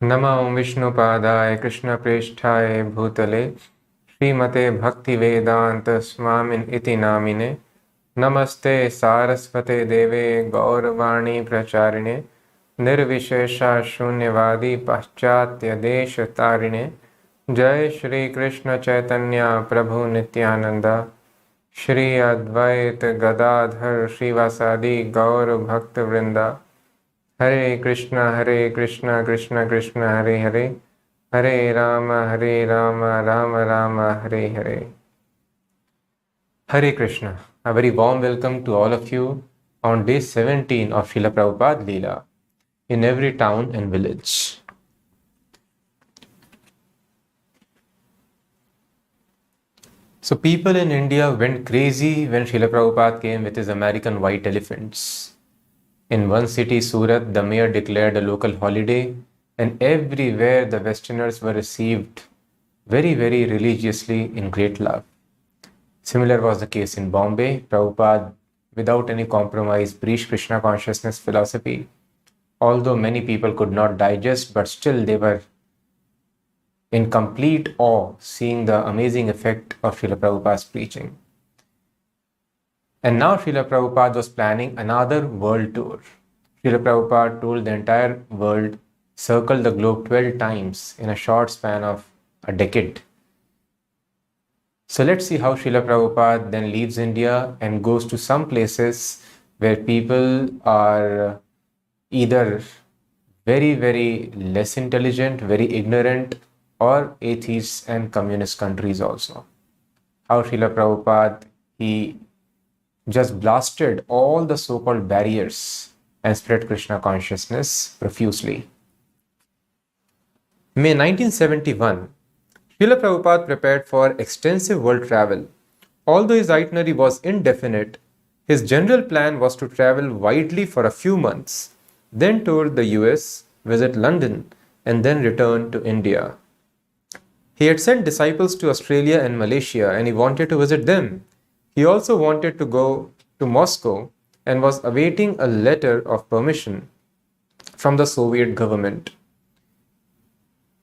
नमो विष्णुपादाय कृष्णप्रेष्ठाय भूतले श्रीमते भक्तिवेदांत स्वामिन इति नामिने नमस्ते सारस्वते देवे गौरवाणी प्रचारिणे निर्विशेषा शून्यवादी पाश्चात्य देश तारिणे जय श्री कृष्ण चैतन्य प्रभु नित्यानंद श्री अद्वैत गदाधर श्रीवासादि गौर भक्त वृंदा हरे Krishna Krishna Krishna Hare Hare Hare Ram Ram Ram Hare Hare. Hare Krishna. A very warm welcome to all of you on day 17 of Srila Prabhupada Lila in every town and village. So people in India went crazy when Srila Prabhupada came with his American white elephants. In one city, Surat, the mayor declared a local holiday, and everywhere the Westerners were received very, very religiously in great love. Similar was the case in Bombay. Prabhupada, without any compromise, preached Krishna consciousness philosophy. Although many people could not digest, but still they were in complete awe seeing the amazing effect of Srila Prabhupada's preaching. And now Srila Prabhupada was planning another world tour. Srila Prabhupada told the entire world, circle the globe 12 times in a short span of a decade. So let's see how Srila Prabhupada then leaves India and goes to some places where people are either very, very less intelligent, very ignorant, or atheists and communist countries also. How Srila Prabhupada, he just blasted all the so-called barriers and spread Krishna consciousness profusely. May 1971, Srila Prabhupada prepared for extensive world travel. Although his itinerary was indefinite, his general plan was to travel widely for a few months, then tour the US, visit London, and then return to India. He had sent disciples to Australia and Malaysia, and he wanted to visit them. He also wanted to go to Moscow and was awaiting a letter of permission from the Soviet government.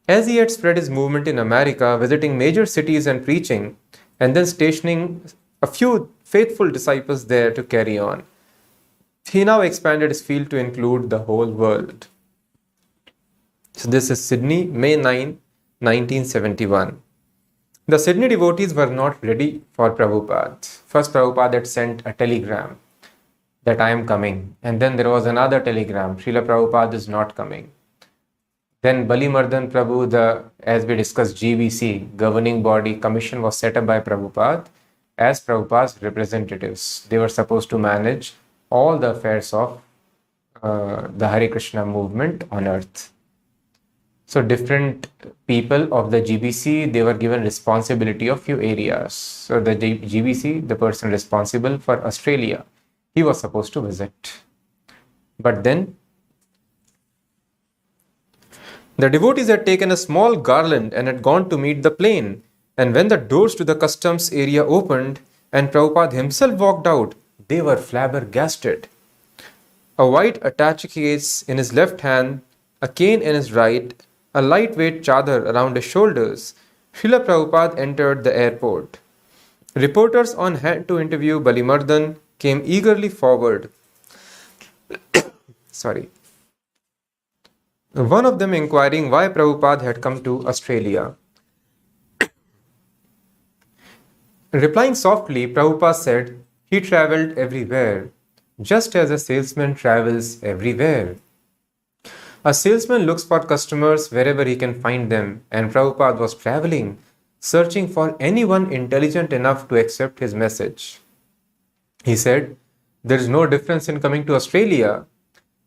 As he had spread his movement in America, visiting major cities and preaching, and then stationing a few faithful disciples there to carry on, he now expanded his field to include the whole world. So this is Sydney, May 9, 1971. The Sydney devotees were not ready for Prabhupada. First, Prabhupada had sent a telegram that I am coming. And then there was another telegram, Srila Prabhupada is not coming. Then Balimardan Prabhu, as we discussed, GBC, governing body commission, was set up by Prabhupada as Prabhupada's representatives. They were supposed to manage all the affairs of the Hare Krishna movement on earth. So different people of the GBC, they were given responsibility of few areas. So the GBC, the person responsible for Australia, he was supposed to visit. But then the devotees had taken a small garland and had gone to meet the plane. And when the doors to the customs area opened and Prabhupada himself walked out, they were flabbergasted. A white attache case in his left hand, a cane in his right, a lightweight chadar around his shoulders, Srila Prabhupada entered the airport. Reporters on hand to interview Balimardan came eagerly forward. One of them inquiring why Prabhupada had come to Australia. Replying softly, Prabhupada said, he travelled everywhere, just as a salesman travels everywhere. A salesman looks for customers wherever he can find them, and Prabhupada was travelling, searching for anyone intelligent enough to accept his message. He said, there is no difference in coming to Australia.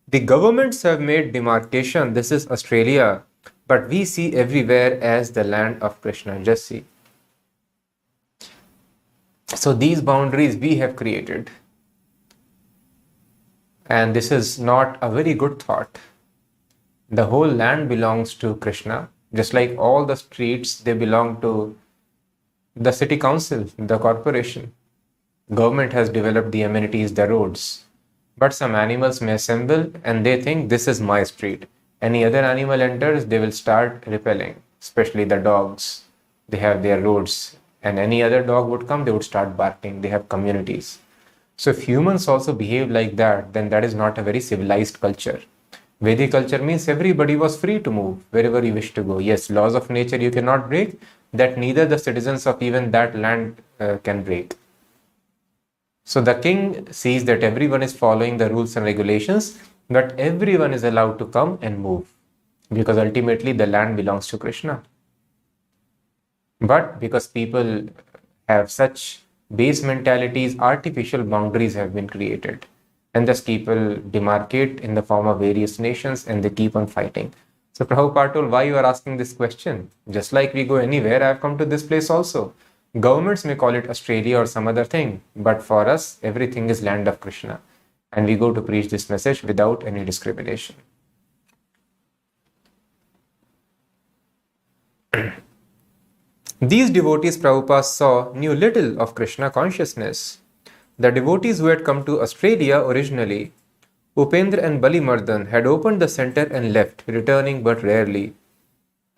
The governments have made demarcation, this is Australia, but we see everywhere as the land of Krishna. Just see. So these boundaries we have created. And this is not a very good thought. The whole land belongs to Krishna, just like all the streets, they belong to the city council, the corporation. Government has developed the amenities, the roads. But some animals may assemble and they think this is my street. Any other animal enters, they will start repelling, especially the dogs. They have their roads, and any other dog would come, they would start barking. They have communities. So if humans also behave like that, then that is not a very civilized culture. Vedic culture means everybody was free to move wherever you wish to go. Yes, laws of nature you cannot break, that neither the citizens of even that land can break. So the king sees that everyone is following the rules and regulations, but everyone is allowed to come and move, because ultimately the land belongs to Krishna. But because people have such base mentalities, artificial boundaries have been created. And thus people demarcate in the form of various nations, and they keep on fighting. So Prabhupada told, why you are asking this question? Just like we go anywhere, I have come to this place also. Governments may call it Australia or some other thing, but for us, everything is land of Krishna. And we go to preach this message without any discrimination. These devotees Prabhupada saw knew little of Krishna consciousness. The devotees who had come to Australia originally, Upendra and Balimardan, had opened the center and left, returning but rarely.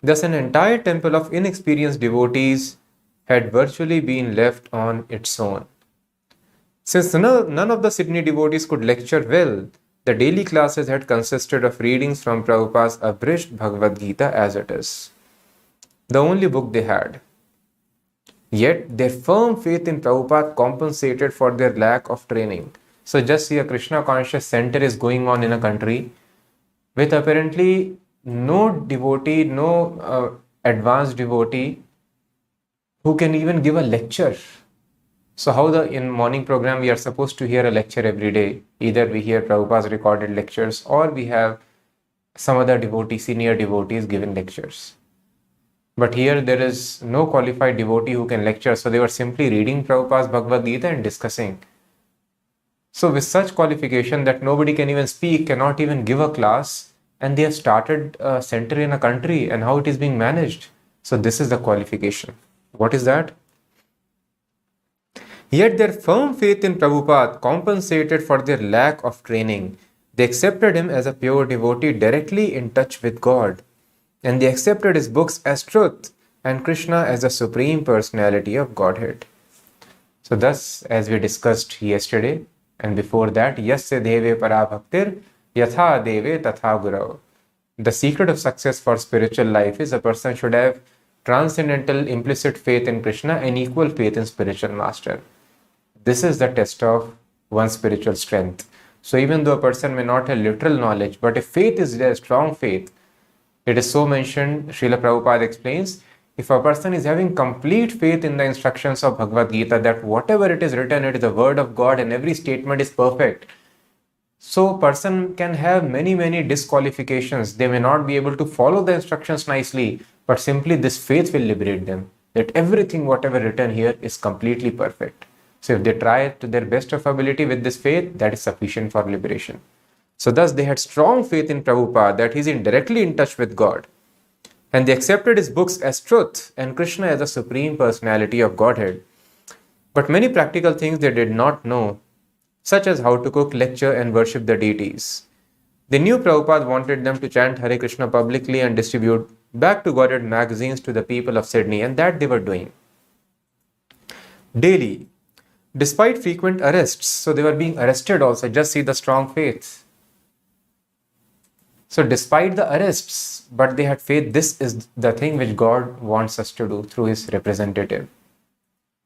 Thus, an entire temple of inexperienced devotees had virtually been left on its own. Since none of the Sydney devotees could lecture well, the daily classes had consisted of readings from Prabhupada's abridged Bhagavad Gita as it is, the only book they had. Yet their firm faith in Prabhupada compensated for their lack of training. So just see, a Krishna conscious center is going on in a country with apparently no devotee, no advanced devotee who can even give a lecture. So how in morning program we are supposed to hear a lecture every day. Either we hear Prabhupada's recorded lectures, or we have some other devotee, senior devotees giving lectures. But here there is no qualified devotee who can lecture, so they were simply reading Prabhupada's Bhagavad Gita and discussing. So with such qualification that nobody can even speak, cannot even give a class, and they have started a center in a country, and how it is being managed. So this is the qualification. What is that? Yet their firm faith in Prabhupada compensated for their lack of training. They accepted him as a pure devotee directly in touch with God. And they accepted his books as truth, and Krishna as the Supreme Personality of Godhead. So thus, as we discussed yesterday, and before that, yasya deve parabhaktir yatha deve tatha gurav. The secret of success for spiritual life is a person should have transcendental implicit faith in Krishna and equal faith in spiritual master. This is the test of one's spiritual strength. So even though a person may not have literal knowledge, but if faith is there, strong faith, it is so mentioned, Srila Prabhupada explains, if a person is having complete faith in the instructions of Bhagavad Gita, that whatever it is written, it is the word of God and every statement is perfect. So person can have many disqualifications. They may not be able to follow the instructions nicely, but simply this faith will liberate them. That everything, whatever written here is completely perfect. So if they try to their best of ability with this faith, that is sufficient for liberation. So thus they had strong faith in Prabhupada that he is directly in touch with God. And they accepted his books as truth and Krishna as the Supreme Personality of Godhead. But many practical things they did not know, such as how to cook, lecture and worship the deities. They knew Prabhupada wanted them to chant Hare Krishna publicly and distribute Back to Godhead magazines to the people of Sydney, and that they were doing daily, despite frequent arrests. So they were being arrested also. Just see the strong faith. So despite the arrests, but they had faith, this is the thing which God wants us to do through his representative.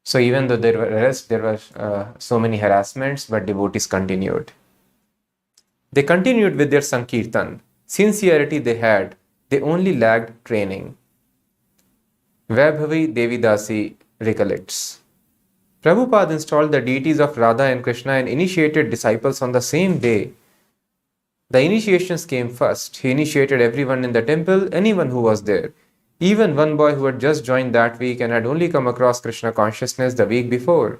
So even though there were arrests, there were so many harassments, but devotees continued. They continued with their Sankirtan. Sincerity they had, they only lacked training. Vaibhavi Devidasi recollects. Prabhupada installed the deities of Radha and Krishna and initiated disciples on the same day. The initiations came first. He initiated everyone in the temple, anyone who was there. Even one boy who had just joined that week and had only come across Krishna consciousness the week before.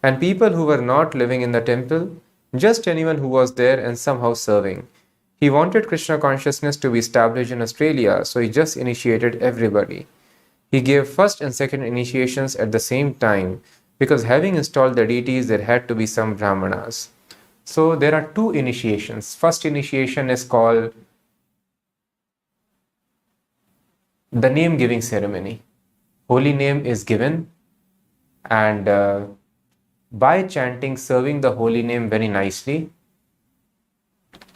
And people who were not living in the temple, just anyone who was there and somehow serving. He wanted Krishna consciousness to be established in Australia, so he just initiated everybody. He gave first and second initiations at the same time, because having installed the deities, there had to be some brahmanas. So there are two initiations. First initiation is called the name giving ceremony. Holy name is given, and by chanting, serving the holy name very nicely,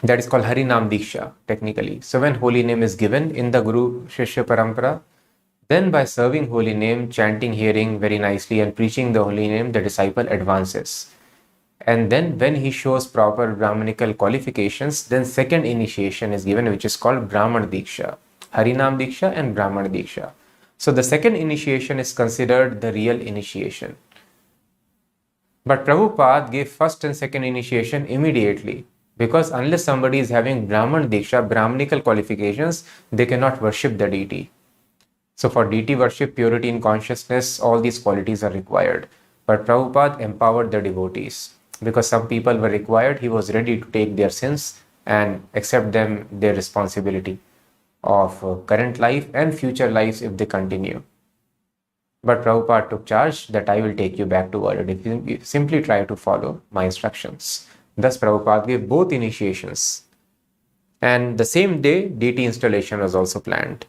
that is called Harinam Diksha technically. So when holy name is given in the Guru Shishya Parampara, then by serving holy name, chanting, hearing very nicely and preaching the holy name, the disciple advances. And then when he shows proper Brahmanical qualifications, then second initiation is given, which is called Brahman Diksha, Harinam Diksha and Brahman Diksha. So the second initiation is considered the real initiation. But Prabhupada gave first and second initiation immediately, because unless somebody is having Brahman Diksha, Brahmanical qualifications, they cannot worship the deity. So for deity worship, purity in consciousness, all these qualities are required. But Prabhupada empowered the devotees, because some people were required, he was ready to take their sins and accept them their responsibility of current life and future lives if they continue. But Prabhupada took charge that I will take you back to world if you simply try to follow my instructions. Thus Prabhupada gave both initiations. And the same day, deity installation was also planned.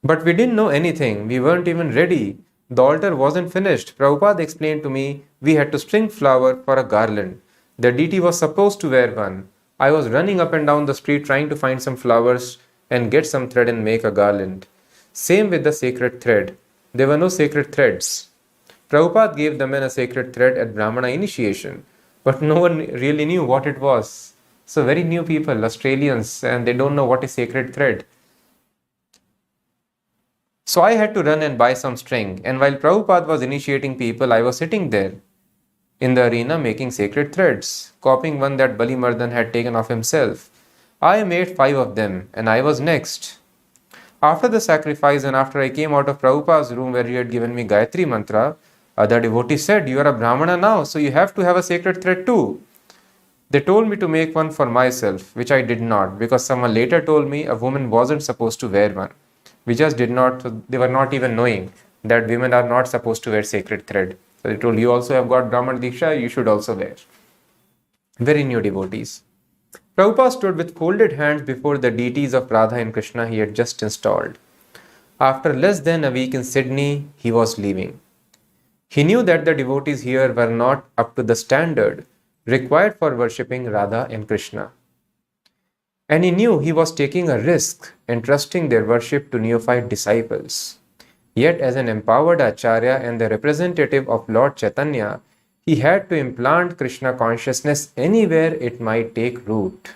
But we didn't know anything. We weren't even ready. The altar wasn't finished. Prabhupada explained to me we had to string flower for a garland. The deity was supposed to wear one. I was running up and down the street trying to find some flowers and get some thread and make a garland. Same with the sacred thread. There were no sacred threads. Prabhupada gave the men a sacred thread at Brahmana initiation, but no one really knew what it was. So very new people, Australians, and they don't know what is sacred thread. So I had to run and buy some string, and while Prabhupada was initiating people, I was sitting there in the arena making sacred threads, copying one that Bali Mardan had taken of himself. I made 5 of them, and I was next. After the sacrifice and after I came out of Prabhupada's room where he had given me Gayatri Mantra, other devotees said, "You are a Brahmana now, so you have to have a sacred thread too." They told me to make one for myself, which I did not, because someone later told me a woman wasn't supposed to wear one. We just did not, they were not even knowing that women are not supposed to wear sacred thread. So they told, you also have got Brahman Diksha, you should also wear. Very new devotees. Prabhupada stood with folded hands before the deities of Radha and Krishna he had just installed. After less than a week in Sydney, he was leaving. He knew that the devotees here were not up to the standard required for worshipping Radha and Krishna. And he knew he was taking a risk entrusting their worship to neophyte disciples. Yet as an empowered Acharya and the representative of Lord Chaitanya, he had to implant Krishna consciousness anywhere it might take root.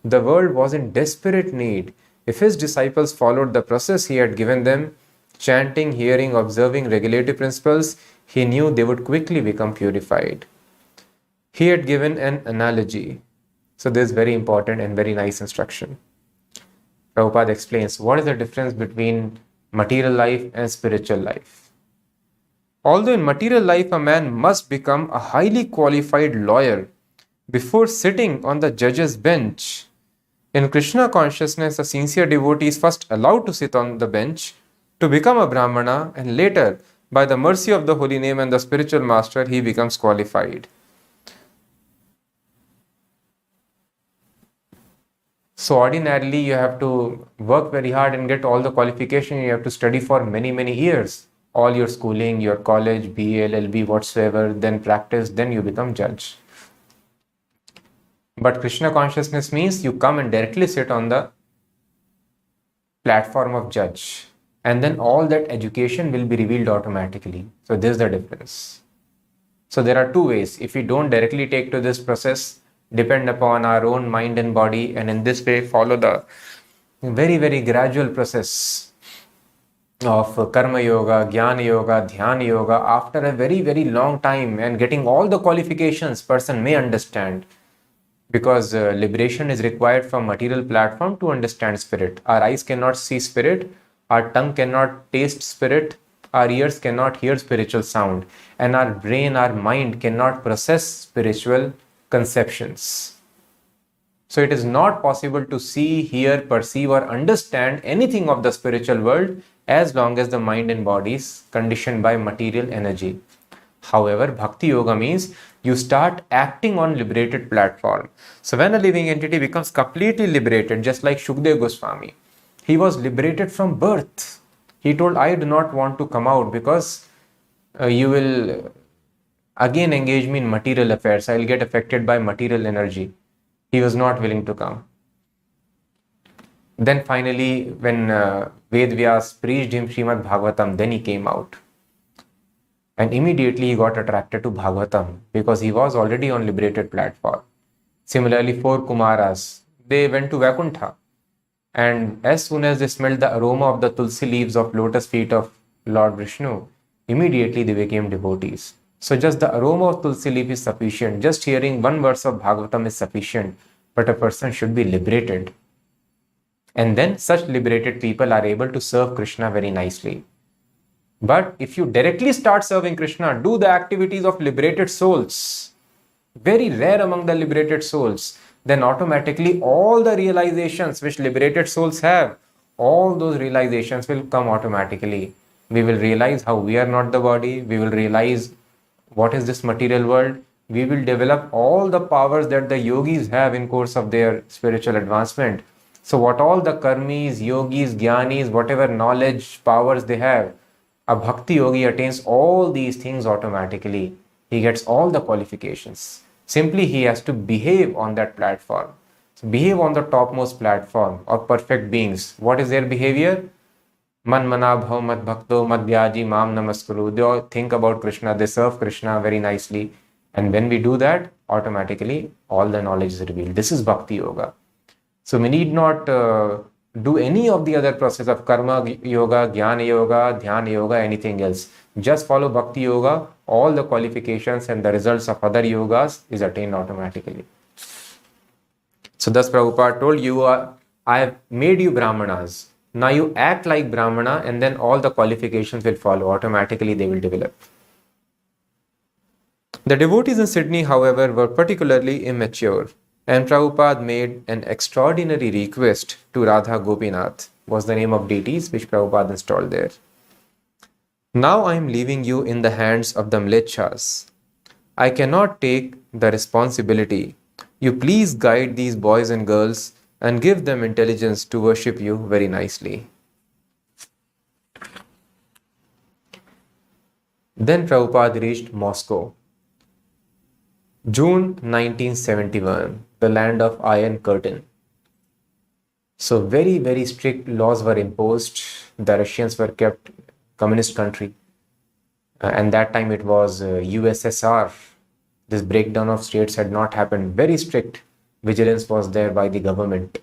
The world was in desperate need. If his disciples followed the process he had given them, chanting, hearing, observing regulative principles, he knew they would quickly become purified. He had given an analogy. So this is very important and very nice instruction. Prabhupada explains what is the difference between material life and spiritual life. Although in material life a man must become a highly qualified lawyer before sitting on the judge's bench, in Krishna consciousness a sincere devotee is first allowed to sit on the bench to become a Brahmana, and later, by the mercy of the holy name and the spiritual master, he becomes qualified. So ordinarily you have to work very hard and get all the qualification. You have to study for many, many years. All your schooling, your college, BA, LLB, whatsoever, then practice, then you become judge. But Krishna consciousness means you come and directly sit on the platform of judge. And then all that education will be revealed automatically. So this is the difference. So there are 2 ways. If we don't directly take to this process, depend upon our own mind and body, and in this way follow the very, very gradual process of karma yoga, jnana yoga, dhyana yoga, after a very, very long time and getting all the qualifications, person may understand, because liberation is required from material platform to understand spirit. Our eyes cannot see spirit, our tongue cannot taste spirit, our ears cannot hear spiritual sound, and our brain, our mind cannot process spiritual conceptions. So it is not possible to see, hear, perceive or understand anything of the spiritual world as long as the mind and body is conditioned by material energy. However, Bhakti Yoga means you start acting on liberated platform. So when a living entity becomes completely liberated, just like Shukdev Goswami, He was liberated from birth. He told, I do not want to come out because you will again engage me in material affairs. I will get affected by material energy. He was not willing to come. Then finally, when Ved Vyas preached him Srimad Bhagavatam, then he came out. And immediately he got attracted to Bhagavatam because he was already on liberated platform. Similarly, 4 Kumaras, they went to Vaikuntha. And as soon as they smelled the aroma of the tulsi leaves of lotus feet of Lord Vishnu, immediately they became devotees. So just the aroma of tulsi leaf is sufficient. Just hearing one verse of Bhagavatam is sufficient. But a person should be liberated. And then such liberated people are able to serve Krishna very nicely. But if you directly start serving Krishna, do the activities of liberated souls, very rare among the liberated souls, then automatically all the realizations which liberated souls have, all those realizations will come automatically. We will realize how we are not the body. We will realize what is this material world. We will develop all the powers that the yogis have in course of their spiritual advancement. So what all the karmis, yogis, jnanis, whatever knowledge, powers they have, a bhakti yogi attains all these things automatically. He gets all the qualifications. Simply he has to behave on that platform. So behave on the topmost platform of perfect beings. What is their behavior? Man mana bhav mat bhakto mat dhyaji mam namaskuru. They all think about Krishna. They serve Krishna very nicely. And when we do that, automatically all the knowledge is revealed. This is bhakti yoga. So we need not do any of the other process of karma yoga, jnana yoga, dhyana yoga, anything else. Just follow bhakti yoga. All the qualifications and the results of other yogas is attained automatically. So thus Prabhupada told I have made you brahmanas. Now you act like brahmana and then all the qualifications will follow. Automatically they will develop. The devotees in Sydney, however, were particularly immature. And Prabhupada made an extraordinary request to Radha Gopinath, was the name of deities which Prabhupada installed there. Now I am leaving you in the hands of the Mlechas. I cannot take the responsibility. You please guide these boys and girls and give them intelligence to worship you very nicely. Then Prabhupada reached Moscow. June 1971, the land of Iron Curtain. So very, very strict laws were imposed. The Russians were kept communist country. And that time it was USSR. This breakdown of states had not happened. Very strict vigilance was there by the government.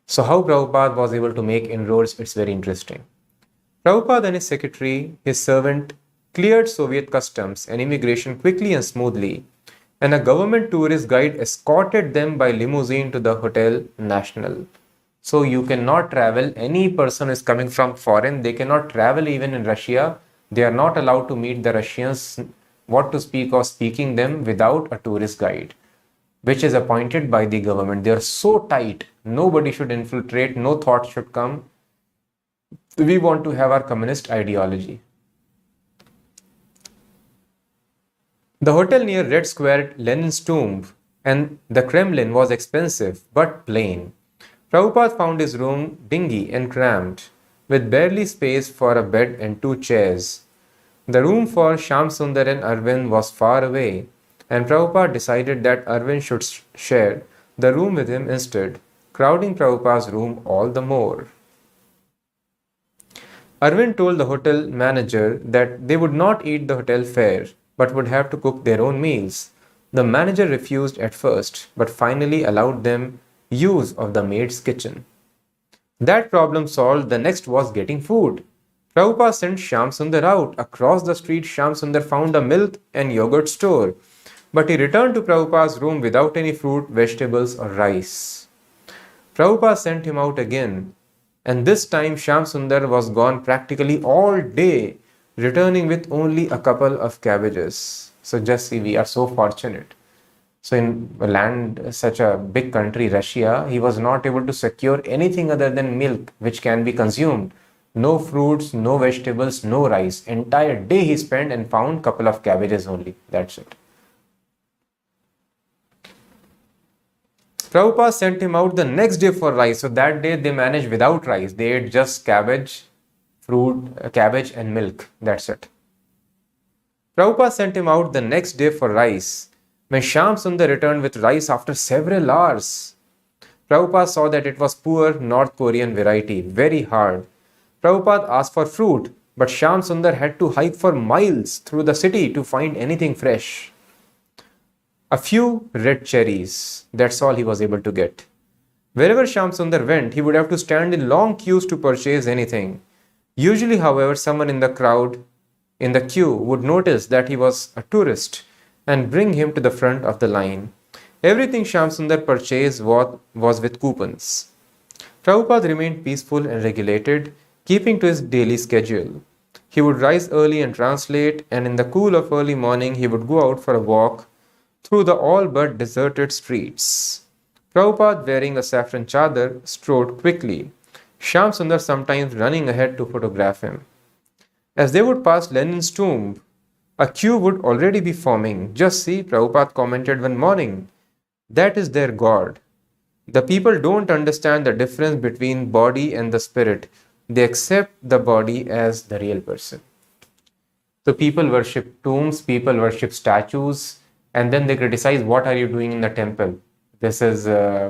So how Prabhupada was able to make inroads, it's very interesting. Prabhupada and his secretary, his servant, cleared Soviet customs and immigration quickly and smoothly, and a government tourist guide escorted them by limousine to the Hotel National. So you cannot travel, any person is coming from foreign, they cannot travel even in Russia. They are not allowed to meet the Russians, what to speak of speaking them without a tourist guide, which is appointed by the government. They are so tight, nobody should infiltrate, no thought should come. We want to have our communist ideology. The hotel near Red Square, Lenin's tomb, and the Kremlin was expensive but plain. Prabhupada found his room dingy and cramped, with barely space for a bed and 2 chairs. The room for Shyam Sundar and Arvind was far away, and Prabhupada decided that Arvind should share the room with him instead, crowding Prabhupada's room all the more. Arvind told the hotel manager that they would not eat the hotel fare, but would have to cook their own meals. The manager refused at first, but finally allowed them use of the maid's kitchen. That problem solved, the next was getting food. Prabhupada sent Shyam Sundar out. Across the street, Shyam Sundar found a milk and yogurt store, but he returned to Prabhupada's room without any fruit, vegetables or rice. Prabhupada sent him out again, and this time Shyam Sundar was gone practically all day, returning with only a couple of cabbages. So just see, we are so fortunate. So in a land, such a big country, Russia, he was not able to secure anything other than milk which can be consumed. No fruits, no vegetables, no rice. Entire day he spent and found couple of cabbages only. That's it. Prabhupada sent him out the next day for rice. So that day they managed without rice. They ate just cabbage, fruit, cabbage and milk. That's it. Prabhupada sent him out the next day for rice. When Shyam Sundar returned with rice after several hours, Prabhupada saw that it was poor North Korean variety, very hard. Prabhupada asked for fruit, but Shyam Sundar had to hike for miles through the city to find anything fresh. A few red cherries, that's all he was able to get. Wherever Shyam Sundar went, he would have to stand in long queues to purchase anything. Usually, however, someone in the queue would notice that he was a tourist and bring him to the front of the line. Everything Shyam Sundar purchased was with coupons. Prabhupada remained peaceful and regulated, keeping to his daily schedule. He would rise early and translate, and in the cool of early morning, he would go out for a walk through the all but deserted streets. Prabhupada, wearing a saffron chadar, strode quickly, Shyam Sundar sometimes running ahead to photograph him. As they would pass Lenin's tomb, a queue would already be forming. Just see, Prabhupada commented one morning, that is their God. The people don't understand the difference between body and the spirit. They accept the body as the real person. So people worship tombs, people worship statues, and then they criticize, what are you doing in the temple? This is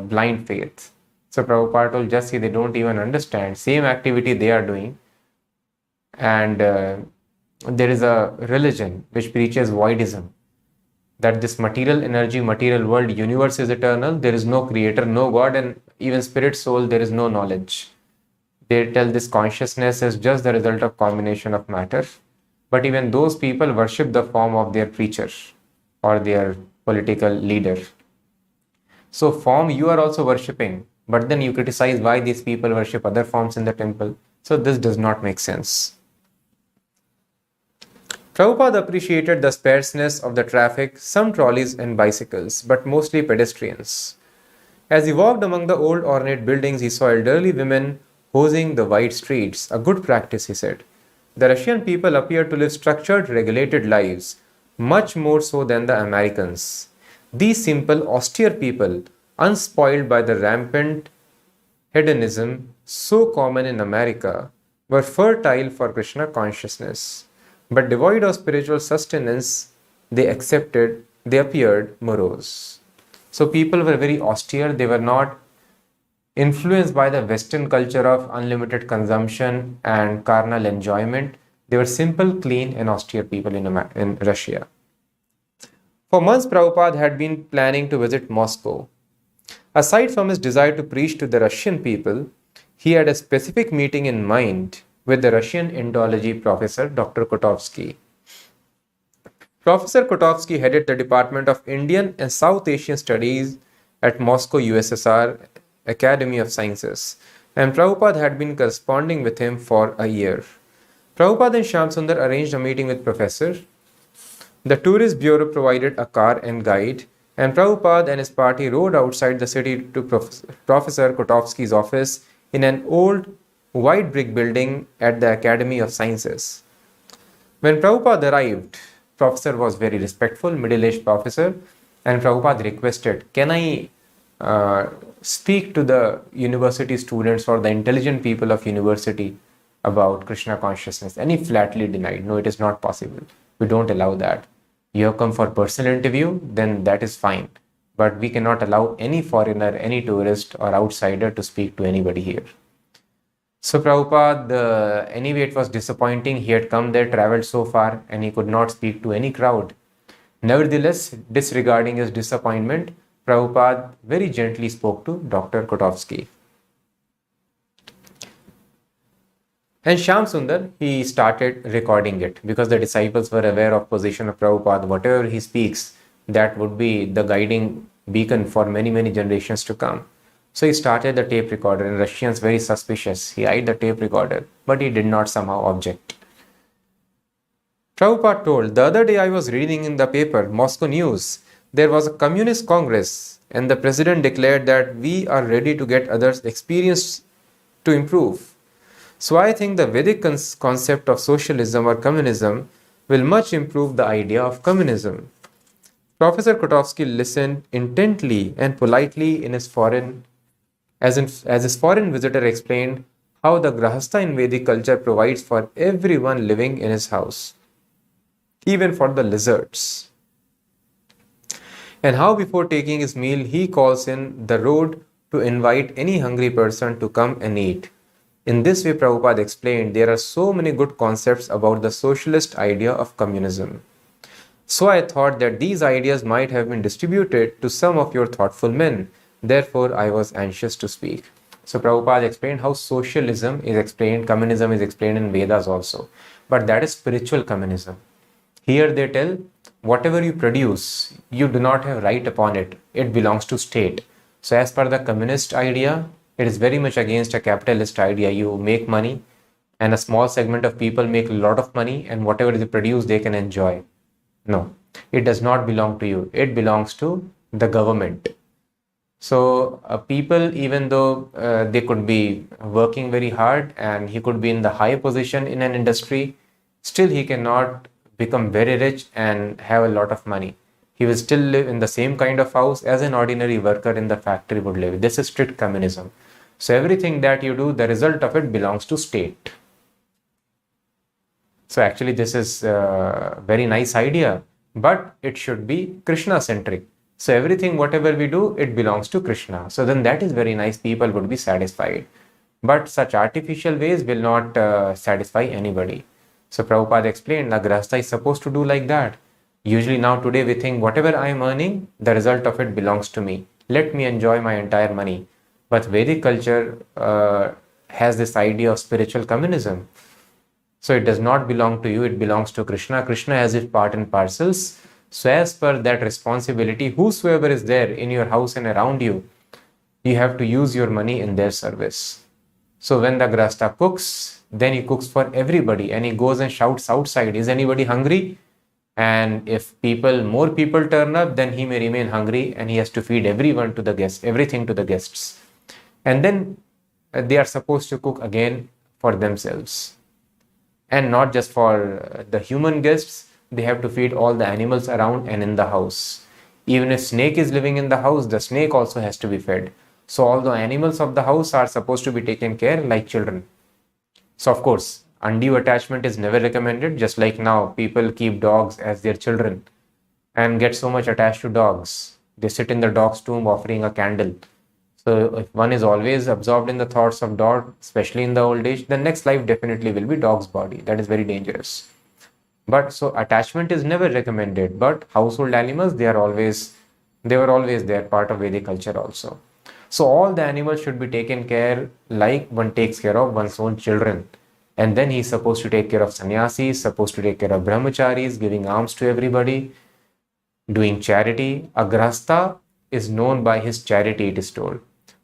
blind faith. So Prabhupada told, just see, they don't even understand. Same activity they are doing. And there is a religion which preaches voidism, that this material energy, material world, universe is eternal. There is no creator, no God, and even spirit, soul, there is no knowledge. They tell this consciousness is just the result of combination of matter. But even those people worship the form of their preacher or their political leader. So form you are also worshipping, but then you criticize why these people worship other forms in the temple. So this does not make sense. Prabhupada appreciated the sparseness of the traffic, some trolleys and bicycles, but mostly pedestrians. As he walked among the old ornate buildings, he saw elderly women hosing the wide streets, a good practice, he said. The Russian people appear to live structured, regulated lives, much more so than the Americans. These simple, austere people, unspoiled by the rampant hedonism so common in America, were fertile for Krishna consciousness. But devoid of spiritual sustenance, they appeared morose. So people were very austere, they were not influenced by the Western culture of unlimited consumption and carnal enjoyment. They were simple, clean and austere people in Russia. For months, Prabhupada had been planning to visit Moscow. Aside from his desire to preach to the Russian people, he had a specific meeting in mind with the Russian Indology professor, Dr. Kotovsky. Professor Kotovsky headed the Department of Indian and South Asian Studies at Moscow, USSR, Academy of Sciences, and Prabhupada had been corresponding with him for a year. Prabhupada and Shyam Sundar arranged a meeting with Professor. The Tourist Bureau provided a car and guide, and Prabhupada and his party rode outside the city to Professor Kotovsky's office in an old white brick building at the Academy of Sciences. When Prabhupada arrived, Professor was very respectful, middle-aged professor, and Prabhupada requested, can I speak to the university students or the intelligent people of university about Krishna consciousness? And he flatly denied, no, it is not possible. We don't allow that. You have come for personal interview, then that is fine. But we cannot allow any foreigner, any tourist or outsider to speak to anybody here. So Prabhupada, anyway, it was disappointing. He had come there, traveled so far, and he could not speak to any crowd. Nevertheless, disregarding his disappointment, Prabhupada very gently spoke to Dr. Kotovsky. And Shyam Sundar, he started recording it because the disciples were aware of position of Prabhupada. Whatever he speaks, that would be the guiding beacon for many, many generations to come. So he started the tape recorder, and Russians very suspicious. He eyed the tape recorder, but he did not somehow object. Prabhupada told, the other day I was reading in the paper, Moscow News, there was a communist congress, and the president declared that we are ready to get others' experience to improve. So I think the Vedic concept of socialism or communism will much improve the idea of communism. Professor Kotowski listened intently and politely in his foreign as his foreign visitor explained how the Grahastha in Vedic culture provides for everyone living in his house, even for the lizards, and how before taking his meal he calls in the road to invite any hungry person to come and eat. In this way, Prabhupada explained there are so many good concepts about the socialist idea of communism. So I thought that these ideas might have been distributed to some of your thoughtful men. Therefore, I was anxious to speak. So Prabhupada explained how socialism is explained, communism is explained in Vedas also. But that is spiritual communism. Here they tell whatever you produce, you do not have right upon it. It belongs to state. So as per the communist idea, it is very much against a capitalist idea. You make money and a small segment of people make a lot of money and whatever they produce, they can enjoy. No, it does not belong to you. It belongs to the government. So people, even though they could be working very hard and he could be in the high position in an industry, still he cannot become very rich and have a lot of money. He will still live in the same kind of house as an ordinary worker in the factory would live. This is strict communism. So everything that you do, the result of it belongs to state. So actually this is a very nice idea, but it should be Krishna centric. So everything, whatever we do, it belongs to Krishna. So then that is very nice. People would be satisfied. But such artificial ways will not satisfy anybody. So Prabhupada explained, the Grahastha is supposed to do like that. Usually now today we think whatever I am earning, the result of it belongs to me. Let me enjoy my entire money. But Vedic culture has this idea of spiritual communism. So it does not belong to you, it belongs to Krishna. Krishna has its part and parcels. So as per that responsibility, whosoever is there in your house and around you, you have to use your money in their service. So when the Grahastha cooks, then he cooks for everybody and he goes and shouts outside, is anybody hungry? And if more people turn up, then he may remain hungry and he has to feed everyone to the guests, everything to the guests. And then they are supposed to cook again for themselves. And not just for the human guests, they have to feed all the animals around and in the house. Even if snake is living in the house, the snake also has to be fed. So all the animals of the house are supposed to be taken care like children. So of course, undue attachment is never recommended. Just like now, people keep dogs as their children and get so much attached to dogs. They sit in the dog's tomb offering a candle. So if one is always absorbed in the thoughts of dog, especially in the old age, the next life definitely will be dog's body. That is very dangerous. But so attachment is never recommended. But household animals, they were always there, part of Vedic culture also. So all the animals should be taken care like one takes care of one's own children. And then he's supposed to take care of sannyasis, supposed to take care of brahmacharis, giving alms to everybody, doing charity. A grahastha is known by his charity, it is told.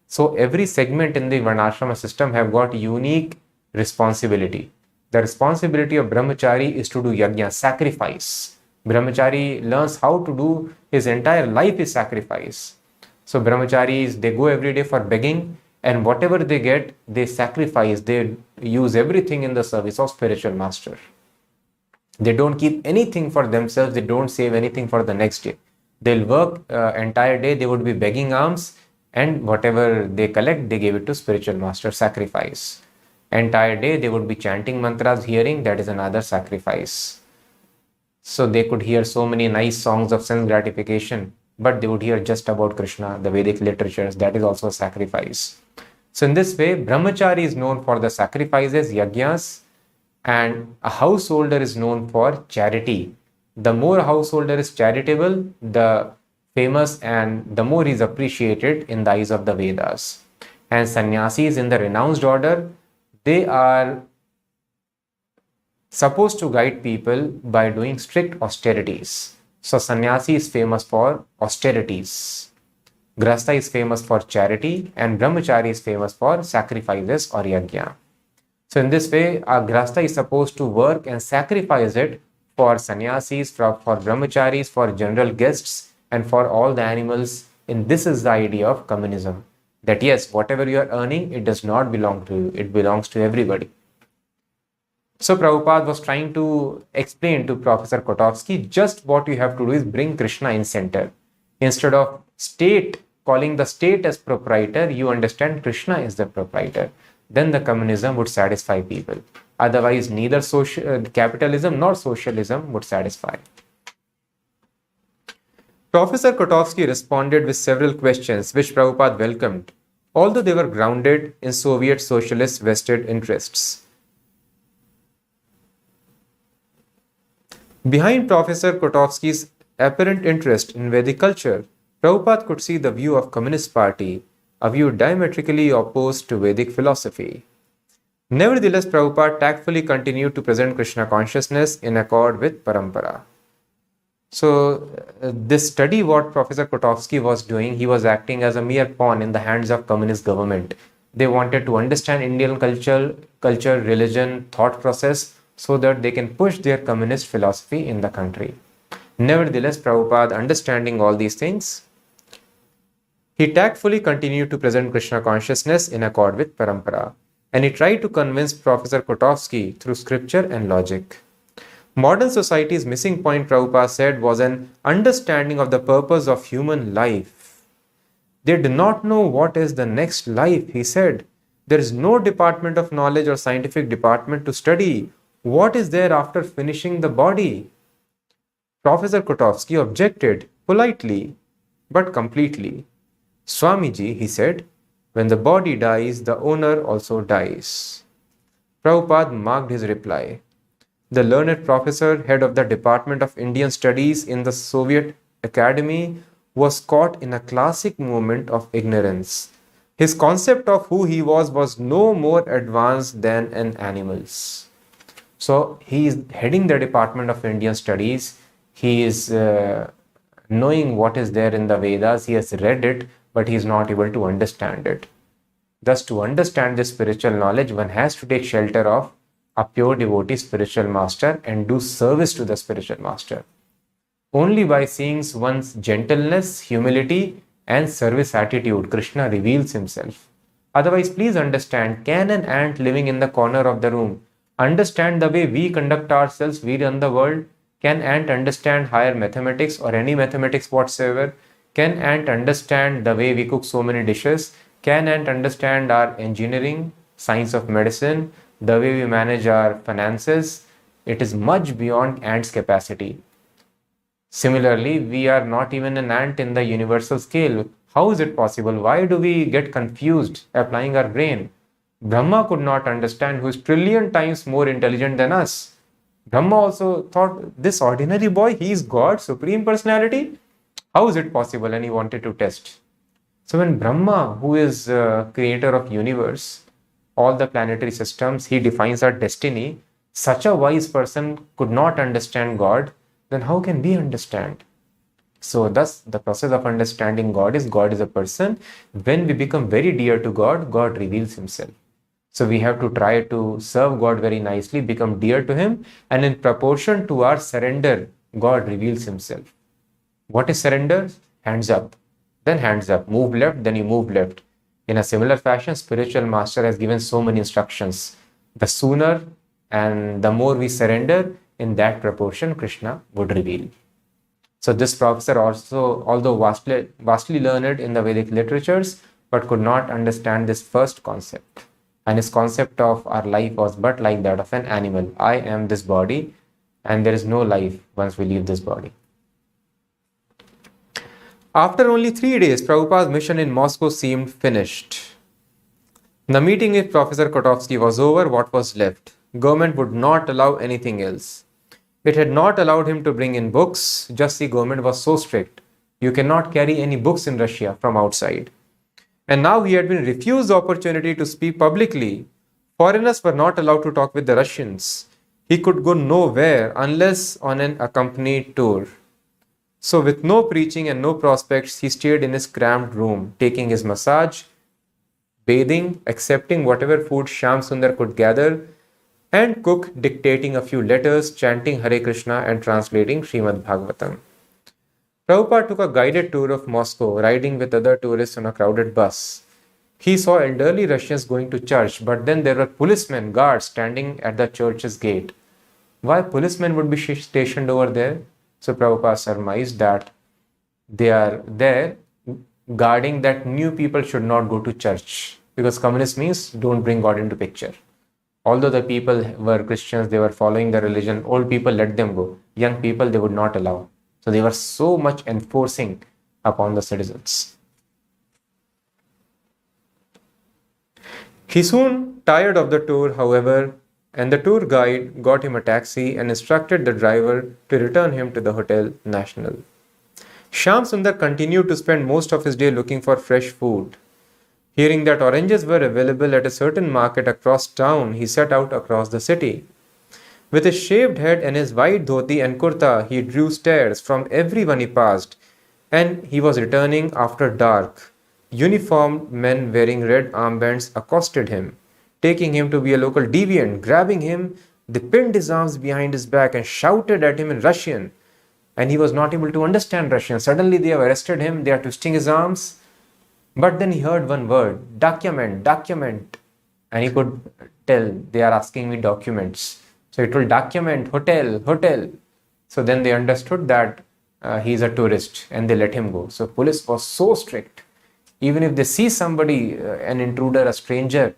So every segment in the varnashrama system have got unique responsibility. The responsibility of brahmachari is to do yajna, sacrifice. Brahmachari learns how to do, his entire life is sacrifice. So brahmacharis, they go every day for begging and whatever they get, they sacrifice, they use everything in the service of spiritual master. They don't keep anything for themselves, they don't save anything for the next day. They'll work entire day, they would be begging alms and whatever they collect, they give it to spiritual master, sacrifice. Entire day, they would be chanting mantras, hearing, that is another sacrifice. So they could hear so many nice songs of sense gratification, but they would hear just about Krishna, the Vedic literatures, that is also a sacrifice. So in this way, brahmachari is known for the sacrifices, yajnas, and a householder is known for charity. The more a householder is charitable, the famous and the more he is appreciated in the eyes of the Vedas. And sannyasis in the renounced order, they are supposed to guide people by doing strict austerities. So sannyasi is famous for austerities. Grahastha is famous for charity and brahmachari is famous for sacrifices or yajna. So in this way, a grahastha is supposed to work and sacrifice it for sannyasis, for brahmacharis, for general guests, and for all the animals. And this is the idea of communism. That yes, whatever you are earning, it does not belong to you. It belongs to everybody. So Prabhupada was trying to explain to Professor Kotovsky just what you have to do is bring Krishna in center. Instead of calling the state as proprietor, you understand Krishna is the proprietor. Then the communism would satisfy people. Otherwise, neither capitalism nor socialism would satisfy. Professor Kotovsky responded with several questions which Prabhupada welcomed, although they were grounded in Soviet socialist vested interests. Behind Professor Kotovsky's apparent interest in Vedic culture, Prabhupada could see the view of Communist Party, a view diametrically opposed to Vedic philosophy. Nevertheless, Prabhupada tactfully continued to present Krishna consciousness in accord with Parampara. So, this study, what Professor Kotovsky was doing, he was acting as a mere pawn in the hands of communist government. They wanted to understand Indian culture, religion, thought process, so that they can push their communist philosophy in the country. Nevertheless, Prabhupada, understanding all these things, he tactfully continued to present Krishna consciousness in accord with Parampara, and he tried to convince Professor Kotovsky through scripture and logic. Modern society's missing point, Prabhupada said, was an understanding of the purpose of human life. They do not know what is the next life, he said. There is no department of knowledge or scientific department to study what is there after finishing the body. Professor Kotovsky objected politely but completely. Swamiji, he said, when the body dies, the owner also dies. Prabhupada marked his reply. The learned professor, head of the Department of Indian Studies in the Soviet Academy, was caught in a classic moment of ignorance. His concept of who he was no more advanced than an animal's. So he is heading the Department of Indian Studies. He is knowing what is there in the Vedas. He has read it, but he is not able to understand it. Thus, to understand this spiritual knowledge, one has to take shelter of a pure devotee spiritual master and do service to the spiritual master. Only by seeing one's gentleness, humility, and service attitude, Krishna reveals himself. Otherwise, please understand, can an ant living in the corner of the room understand the way we conduct ourselves, we run the world? Can ant understand higher mathematics or any mathematics whatsoever? Can ant understand the way we cook so many dishes? Can ant understand our engineering, science of medicine, the way we manage our finances? It is much beyond ant's capacity. Similarly, we are not even an ant in the universal scale. How is it possible? Why do we get confused applying our brain? Brahma could not understand, who is trillion times more intelligent than us. Brahma also thought, this ordinary boy, he is God, Supreme Personality. How is it possible? And he wanted to test. So when Brahma, who is creator of universe, all the planetary systems, he defines our destiny, such a wise person could not understand God, then how can we understand? So thus the process of understanding God is a person. When we become very dear to God, God reveals himself. So we have to try to serve God very nicely, become dear to him, and in proportion to our surrender, God reveals himself. What is surrender? Hands up, then hands up, move left, then you move left. In a similar fashion, spiritual master has given so many instructions. The sooner and the more we surrender, in that proportion, Krishna would reveal. So this professor also, although vastly learned in the Vedic literatures, but could not understand this first concept. And his concept of our life was but like that of an animal. I am this body, and there is no life once we leave this body. After only 3 days, Prabhupada's mission in Moscow seemed finished. The meeting with Professor Kotovsky was over. What was left? Government would not allow anything else. It had not allowed him to bring in books. Just the government was so strict. You cannot carry any books in Russia from outside. And now he had been refused the opportunity to speak publicly. Foreigners were not allowed to talk with the Russians. He could go nowhere unless on an accompanied tour. So with no preaching and no prospects, he stayed in his cramped room, taking his massage, bathing, accepting whatever food Shyam Sundar could gather, and cook, dictating a few letters, chanting Hare Krishna and translating Srimad Bhagavatam. Prabhupada took a guided tour of Moscow, riding with other tourists on a crowded bus. He saw elderly Russians going to church, but then there were policemen, guards standing at the church's gate. Why policemen would be stationed over there? So Prabhupada surmised that they are there guarding that new people should not go to church, because communist means don't bring God into picture. Although the people were Christians, they were following the religion, old people let them go. Young people they would not allow. So they were so much enforcing upon the citizens. He soon tired of the tour, however, and the tour guide got him a taxi and instructed the driver to return him to the Hotel National. Shyam Sundar continued to spend most of his day looking for fresh food. Hearing that oranges were available at a certain market across town, he set out across the city. With his shaved head and his white dhoti and kurta, he drew stares from everyone he passed, and he was returning after dark. Uniformed men wearing red armbands accosted him, taking him to be a local deviant. Grabbing him, they pinned his arms behind his back and shouted at him in Russian. And he was not able to understand Russian. Suddenly they have arrested him, they are twisting his arms. But then he heard one word, document, document. And he could tell they are asking me documents. So he told document, hotel, hotel. So then they understood that he is a tourist and they let him go. So police was so strict. Even if they see somebody, an intruder, a stranger,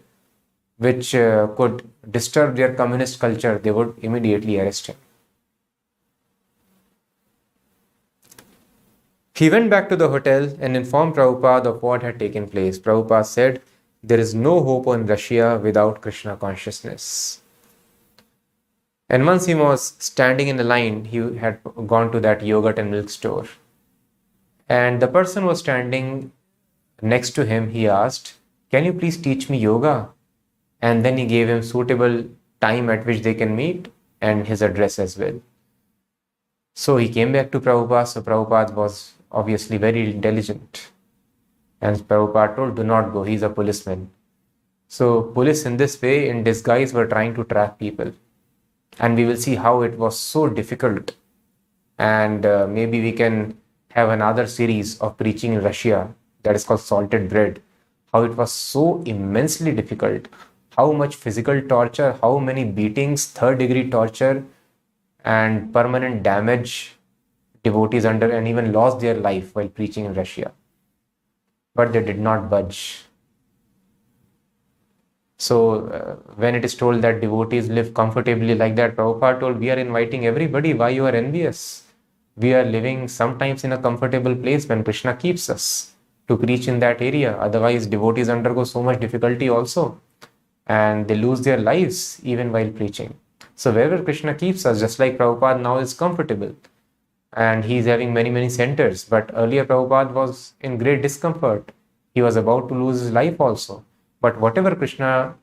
which could disturb their communist culture, they would immediately arrest him. He went back to the hotel and informed Prabhupada of what had taken place. Prabhupada said, there is no hope in Russia without Krishna consciousness. And once he was standing in the line, he had gone to that yogurt and milk store. And the person was standing next to him. He asked, can you please teach me yoga? And then he gave him suitable time at which they can meet and his address as well. So he came back to Prabhupada. So Prabhupada was obviously very intelligent. And Prabhupada told, do not go, he's a policeman. So police in this way, in disguise, were trying to trap people. And we will see how it was so difficult. And maybe we can have another series of preaching in Russia that is called Salted Bread. How it was so immensely difficult. How much physical torture, how many beatings, third-degree torture, and permanent damage devotees under and even lost their life while preaching in Russia. But they did not budge. So when it is told that devotees live comfortably like that, Prabhupada told, we are inviting everybody. Why you are envious? We are living sometimes in a comfortable place when Krishna keeps us to preach in that area. Otherwise, devotees undergo so much difficulty also. And they lose their lives even while preaching. So wherever Krishna keeps us, just like Prabhupada now is comfortable. And he is having many, many centers. But earlier Prabhupada was in great discomfort. He was about to lose his life also. But whatever Krishna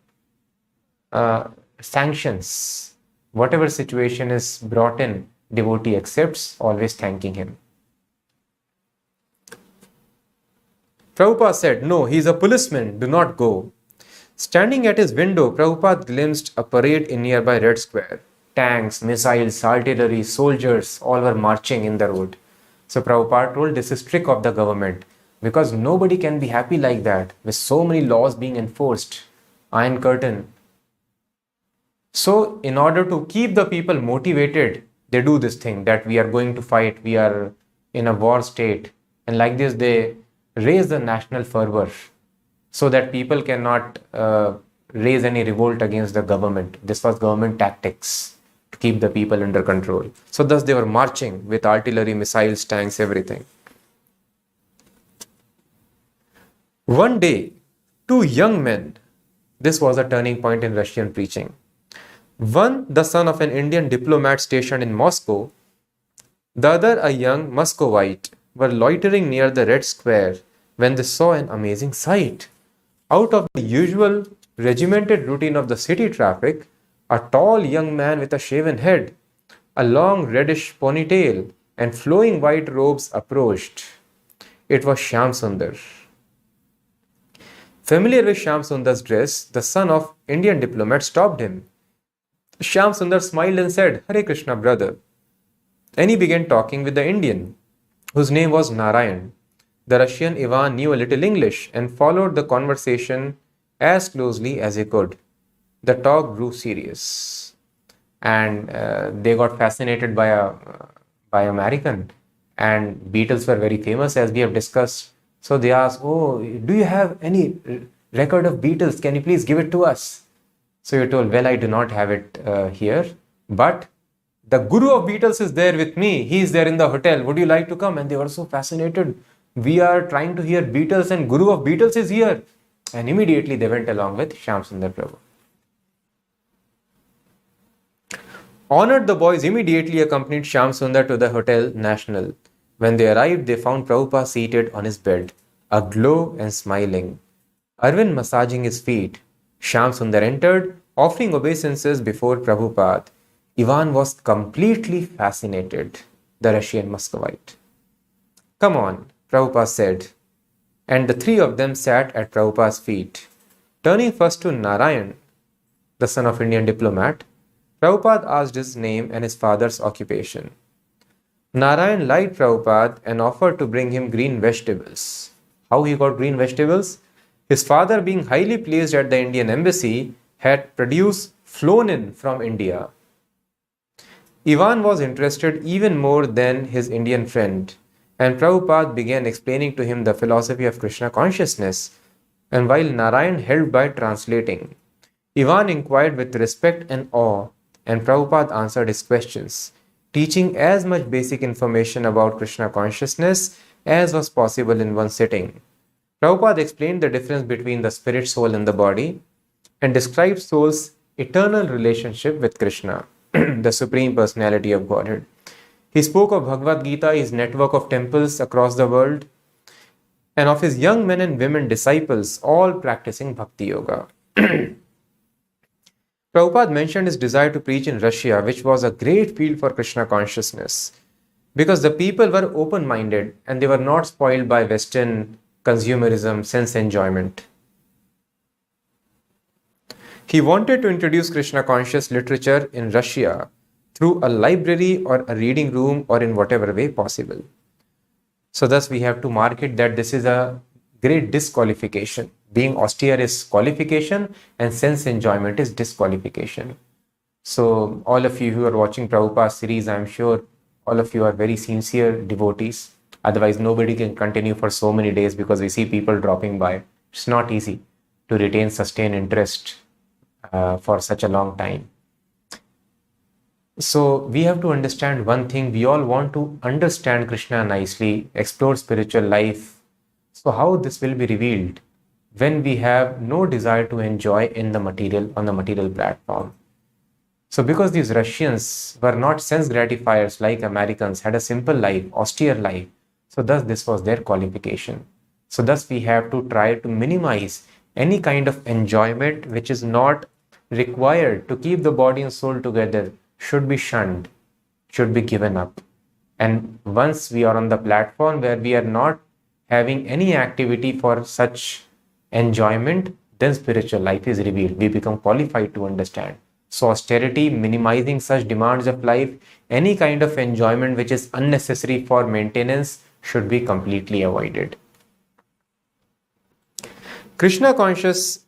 sanctions, whatever situation is brought in, devotee accepts, always thanking him. Prabhupada said, no, he is a policeman, do not go. Standing at his window, Prabhupada glimpsed a parade in nearby Red Square. Tanks, missiles, artillery, soldiers, all were marching in the road. So Prabhupada told, this is trick of the government, because nobody can be happy like that with so many laws being enforced. Iron curtain. So in order to keep the people motivated, they do this thing that we are going to fight, we are in a war state. And like this, they raise the national fervor so that people cannot raise any revolt against the government. This was government tactics to keep the people under control. So thus they were marching with artillery, missiles, tanks, everything. One day, two young men, this was a turning point in Russian preaching. One, the son of an Indian diplomat stationed in Moscow, the other, a young Muscovite, were loitering near the Red Square when they saw an amazing sight. Out of the usual regimented routine of the city traffic, a tall young man with a shaven head, a long reddish ponytail, and flowing white robes approached. It was Shyam Sundar. Familiar with Shyam Sundar's dress, the son of Indian diplomat stopped him. Shyam Sundar smiled and said, Hare Krishna, brother. And he began talking with the Indian, whose name was Narayan. The Russian Ivan knew a little English and followed the conversation as closely as he could. The talk grew serious, and they got fascinated by American, and Beatles were very famous as we have discussed. So they asked, "Oh, do you have any record of Beatles? Can you please give it to us?" So you're told, "Well, I do not have it here, but the guru of Beatles is there with me. He is there in the hotel. Would you like to come?" And they were so fascinated. We are trying to hear Beatles, and guru of Beatles is here. And immediately they went along with Shyam Sundar Prabhu. Honored, the boys immediately accompanied Shyam Sundar to the Hotel National. When they arrived, they found Prabhupada seated on his bed, aglow and smiling. Arvind massaging his feet. Shyam Sundar entered, offering obeisances before Prabhupada. Ivan was completely fascinated, the Russian Muscovite. "Come on," Prabhupada said, and the three of them sat at Prabhupada's feet. Turning first to Narayan, the son of Indian diplomat, Prabhupada asked his name and his father's occupation. Narayan lied Prabhupada and offered to bring him green vegetables. How he got green vegetables? His father, being highly placed at the Indian embassy, had produce flown in from India. Ivan was interested even more than his Indian friend, and Prabhupada began explaining to him the philosophy of Krishna consciousness, and while Narayan helped by translating, Ivan inquired with respect and awe, and Prabhupada answered his questions, teaching as much basic information about Krishna consciousness as was possible in one sitting. Prabhupada explained the difference between the spirit, soul, and the body, and described soul's eternal relationship with Krishna, the Supreme Personality of Godhead. He spoke of Bhagavad Gita, his network of temples across the world, and of his young men and women disciples, all practicing Bhakti Yoga. Prabhupada mentioned his desire to preach in Russia, which was a great field for Krishna consciousness, because the people were open-minded and they were not spoiled by Western consumerism, sense enjoyment. He wanted to introduce Krishna conscious literature in Russia through a library or a reading room or in whatever way possible. So thus we have to market that this is a great disqualification. Being austere is qualification and sense enjoyment is disqualification. So all of you who are watching Prabhupada series, I'm sure all of you are very sincere devotees. Otherwise nobody can continue for so many days because we see people dropping by. It's not easy to retain sustained interest for such a long time. So we have to understand one thing. We all want to understand Krishna nicely, explore spiritual life. So how this will be revealed when we have no desire to enjoy in the material, on the material platform. So because these Russians were not sense gratifiers like Americans, had a simple life, austere life. So thus this was their qualification. So thus we have to try to minimize any kind of enjoyment which is not required to keep the body and soul together, should be shunned, should be given up. And once we are on the platform where we are not having any activity for such enjoyment, then spiritual life is revealed. We become qualified to understand. So austerity, minimizing such demands of life, any kind of enjoyment which is unnecessary for maintenance should be completely avoided. Krishna conscious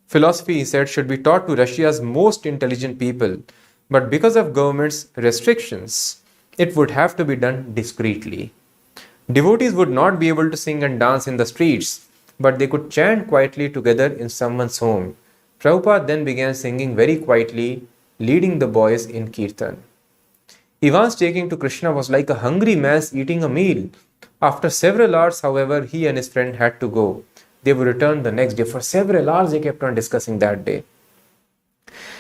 philosophy, he said, should be taught to Russia's most intelligent people, but because of government's restrictions, it would have to be done discreetly. Devotees would not be able to sing and dance in the streets, but they could chant quietly together in someone's home. Prabhupada then began singing very quietly, leading the boys in kirtan. Ivan's taking to Krishna was like a hungry man eating a meal. After several hours, however, he and his friend had to go. They would return the next day. For several hours, they kept on discussing that day.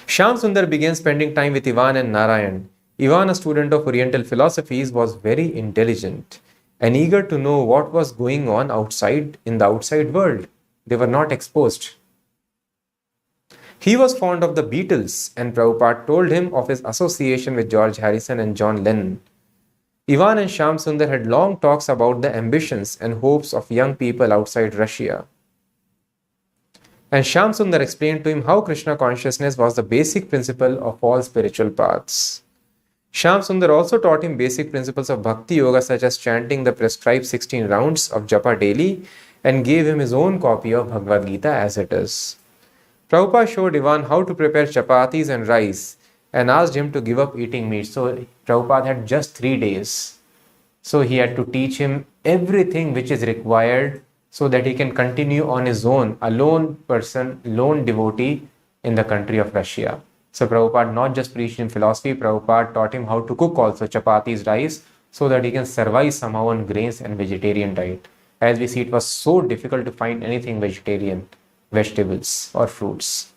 Shyam Sundar began spending time with Ivan and Narayan. Ivan, a student of Oriental philosophies, was very intelligent and eager to know what was going on outside in the outside world. They were not exposed. He was fond of the Beatles, and Prabhupada told him of his association with George Harrison and John Lennon. Ivan and Shyam Sundar had long talks about the ambitions and hopes of young people outside Russia. And Shyam Sundar explained to him how Krishna consciousness was the basic principle of all spiritual paths. Shyam Sundar also taught him basic principles of Bhakti Yoga such as chanting the prescribed 16 rounds of japa daily and gave him his own copy of Bhagavad Gita as it is. Prabhupada showed Ivan how to prepare chapatis and rice and asked him to give up eating meat. So Prabhupada had just 3 days. So he had to teach him everything which is required so that he can continue on his own, a lone person, lone devotee in the country of Russia. So Prabhupada not just preached him philosophy, Prabhupada taught him how to cook also chapatis, rice, so that he can survive somehow on grains and vegetarian diet. As we see, it was so difficult to find anything vegetarian, vegetables or fruits.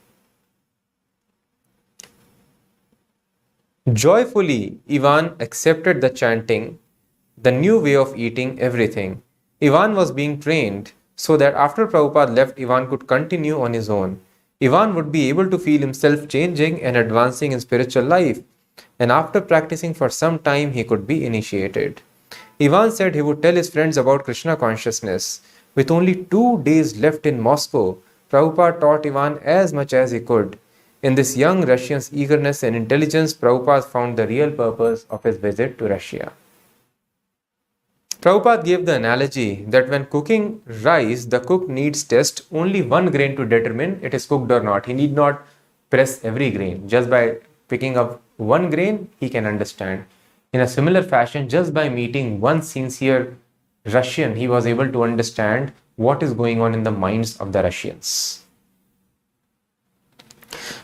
Joyfully, Ivan accepted the chanting, the new way of eating everything. Ivan was being trained so that after Prabhupada left, Ivan could continue on his own. Ivan would be able to feel himself changing and advancing in spiritual life, and after practicing for some time, he could be initiated. Ivan said he would tell his friends about Krishna consciousness. With only 2 days left in Moscow, Prabhupada taught Ivan as much as he could. In this young Russian's eagerness and intelligence, Prabhupada found the real purpose of his visit to Russia. Prabhupada gave the analogy that when cooking rice, the cook needs test only one grain to determine it is cooked or not. He need not press every grain. Just by picking up one grain, he can understand. In a similar fashion, just by meeting one sincere Russian, he was able to understand what is going on in the minds of the Russians.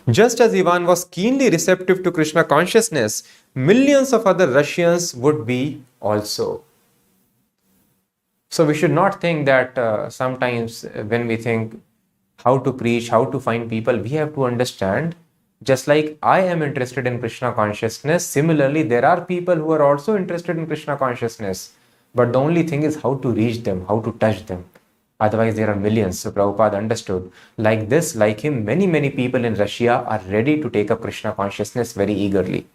Just as Ivan was keenly receptive to Krishna consciousness, millions of other Russians would be also. So we should not think that sometimes when we think how to preach, how to find people, we have to understand, just like I am interested in Krishna consciousness, similarly there are people who are also interested in Krishna consciousness. But the only thing is how to reach them, how to touch them. Otherwise there are millions. So Prabhupada understood. Like this, like him, many people in Russia are ready to take up Krishna consciousness very eagerly.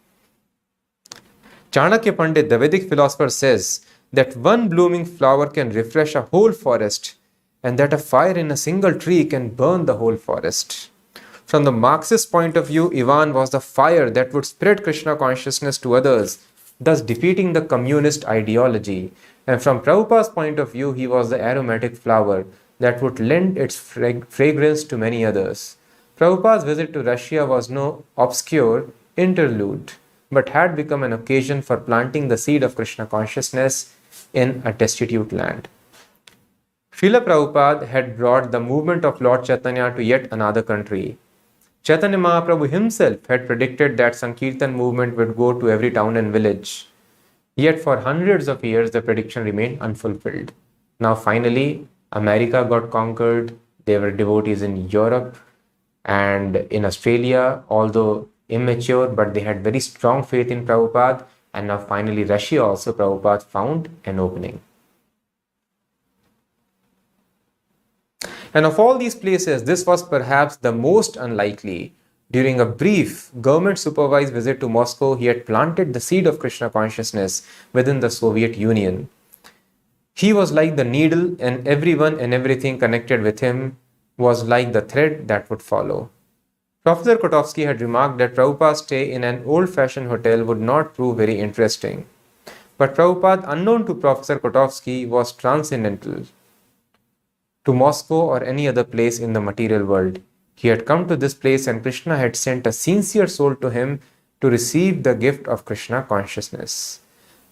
Chanakya Pandit, the Vedic philosopher, says that one blooming flower can refresh a whole forest and that a fire in a single tree can burn the whole forest. From the Marxist point of view, Ivan was the fire that would spread Krishna consciousness to others, thus defeating the communist ideology. And from Prabhupada's point of view, he was the aromatic flower that would lend its fragrance to many others. Prabhupada's visit to Russia was no obscure interlude, but had become an occasion for planting the seed of Krishna consciousness in a destitute land. Srila Prabhupada had brought the movement of Lord Chaitanya to yet another country. Chaitanya Mahaprabhu himself had predicted that Sankirtan movement would go to every town and village. Yet for hundreds of years, the prediction remained unfulfilled. Now finally, America got conquered. There were devotees in Europe and in Australia, although immature, but they had very strong faith in Prabhupada. And now finally, Russia also, Prabhupada found an opening. And of all these places, this was perhaps the most unlikely. During a brief government-supervised visit to Moscow, he had planted the seed of Krishna consciousness within the Soviet Union. He was like the needle, and everyone and everything connected with him was like the thread that would follow. Professor Kotovsky had remarked that Prabhupada's stay in an old-fashioned hotel would not prove very interesting. But Prabhupada, unknown to Professor Kotovsky, was transcendental to Moscow or any other place in the material world. He had come to this place and Krishna had sent a sincere soul to him to receive the gift of Krishna consciousness.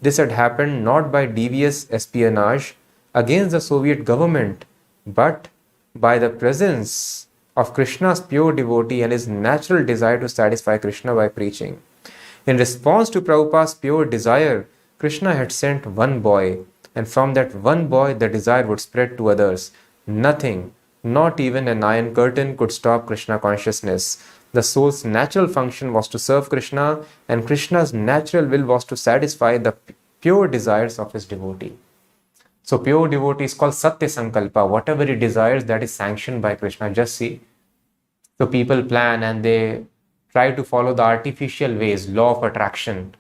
This had happened not by devious espionage against the Soviet government, but by the presence of Krishna's pure devotee and his natural desire to satisfy Krishna by preaching. In response to Prabhupada's pure desire, Krishna had sent one boy, and from that one boy the desire would spread to others. Nothing, not even an iron curtain, could stop Krishna consciousness. The soul's natural function was to serve Krishna, and Krishna's natural will was to satisfy the pure desires of his devotee. So pure devotee is called Satya Sankalpa. Whatever he desires, that is sanctioned by Krishna. Just see. So people plan and they try to follow the artificial ways, law of attraction.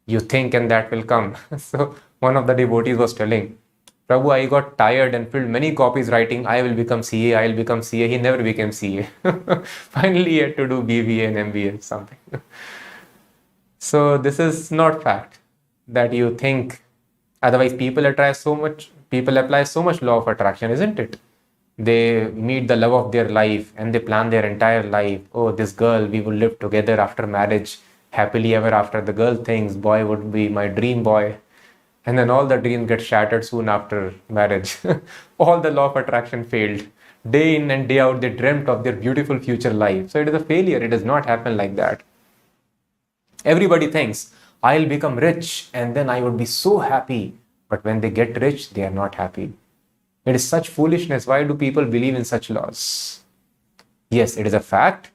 You think and that will come. So one of the devotees was telling, Prabhu, I got tired and filled many copies writing, I will become CA, I will become CA. He never became CA. Finally, he had to do BBA and MBA something. So this is not fact that you think. Otherwise, people apply so much law of attraction, isn't it? They meet the love of their life and they plan their entire life. Oh, this girl, we will live together after marriage, happily ever after. The girl thinks boy would be my dream boy. And then all the dreams get shattered soon after marriage. All the law of attraction failed. Day in and day out, they dreamt of their beautiful future life. So it is a failure. It does not happen like that. Everybody thinks, I'll become rich and then I would be so happy. But when they get rich, they are not happy. It is such foolishness. Why do people believe in such laws? Yes, it is a fact.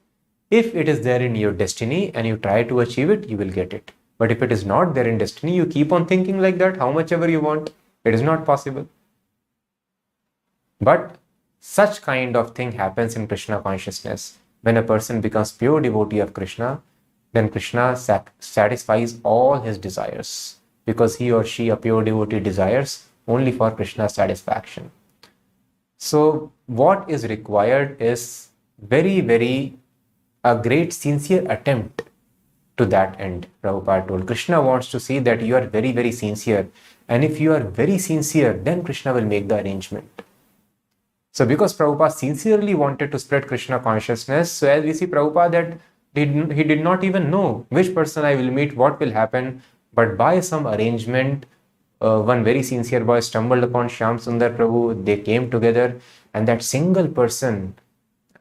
If it is there in your destiny and you try to achieve it, you will get it. But if it is not there in destiny, you keep on thinking like that, how much ever you want. It is not possible. But such kind of thing happens in Krishna consciousness. When a person becomes pure devotee of Krishna, then Krishna satisfies all his desires. Because he or she, a pure devotee, desires only for Krishna's satisfaction. So what is required is very a great sincere attempt to that end. Prabhupada told Krishna wants to see that you are very sincere, and if you are very sincere, then Krishna will make the arrangement. So because Prabhupada sincerely wanted to spread Krishna consciousness, so as we see Prabhupada that he did not even know which person I will meet, what will happen, but by some arrangement, one very sincere boy stumbled upon Shyam Sundar Prabhu. They came together, and that single person,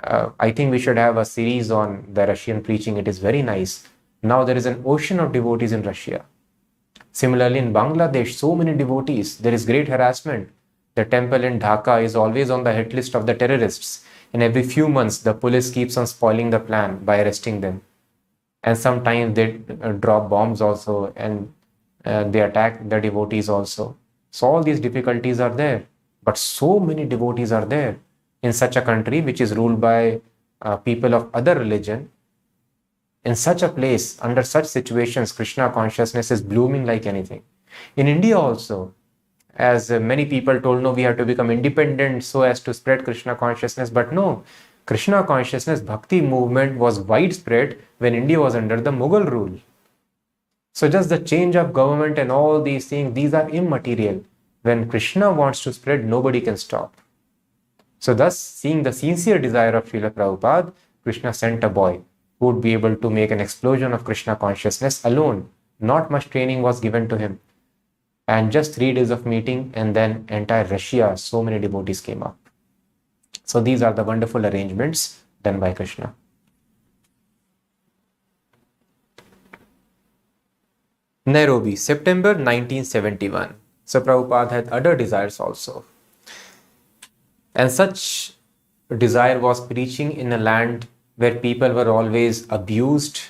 I think we should have a series on the Russian preaching. It is very nice. Now there is an ocean of devotees in Russia. Similarly, in Bangladesh, so many devotees. There is great harassment. The temple in Dhaka is always on the hit list of the terrorists. And every few months, the police keeps on spoiling the plan by arresting them. And sometimes they drop bombs also, and they attack the devotees also. So all these difficulties are there. But so many devotees are there in such a country which is ruled by people of other religion. In such a place, under such situations, Krishna consciousness is blooming like anything. In India also, as many people told, no, we have to become independent so as to spread Krishna consciousness. But no, Krishna consciousness bhakti movement was widespread when India was under the Mughal rule. So just the change of government and all these things, these are immaterial. When Krishna wants to spread, nobody can stop. So thus, seeing the sincere desire of Srila Prabhupada, Krishna sent a boy who would be able to make an explosion of Krishna consciousness alone. Not much training was given to him. And just 3 days of meeting, and then entire Russia, so many devotees came up. So these are the wonderful arrangements done by Krishna. Nairobi, September 1971. So Prabhupada had other desires also. And such desire was preaching in a land where people were always abused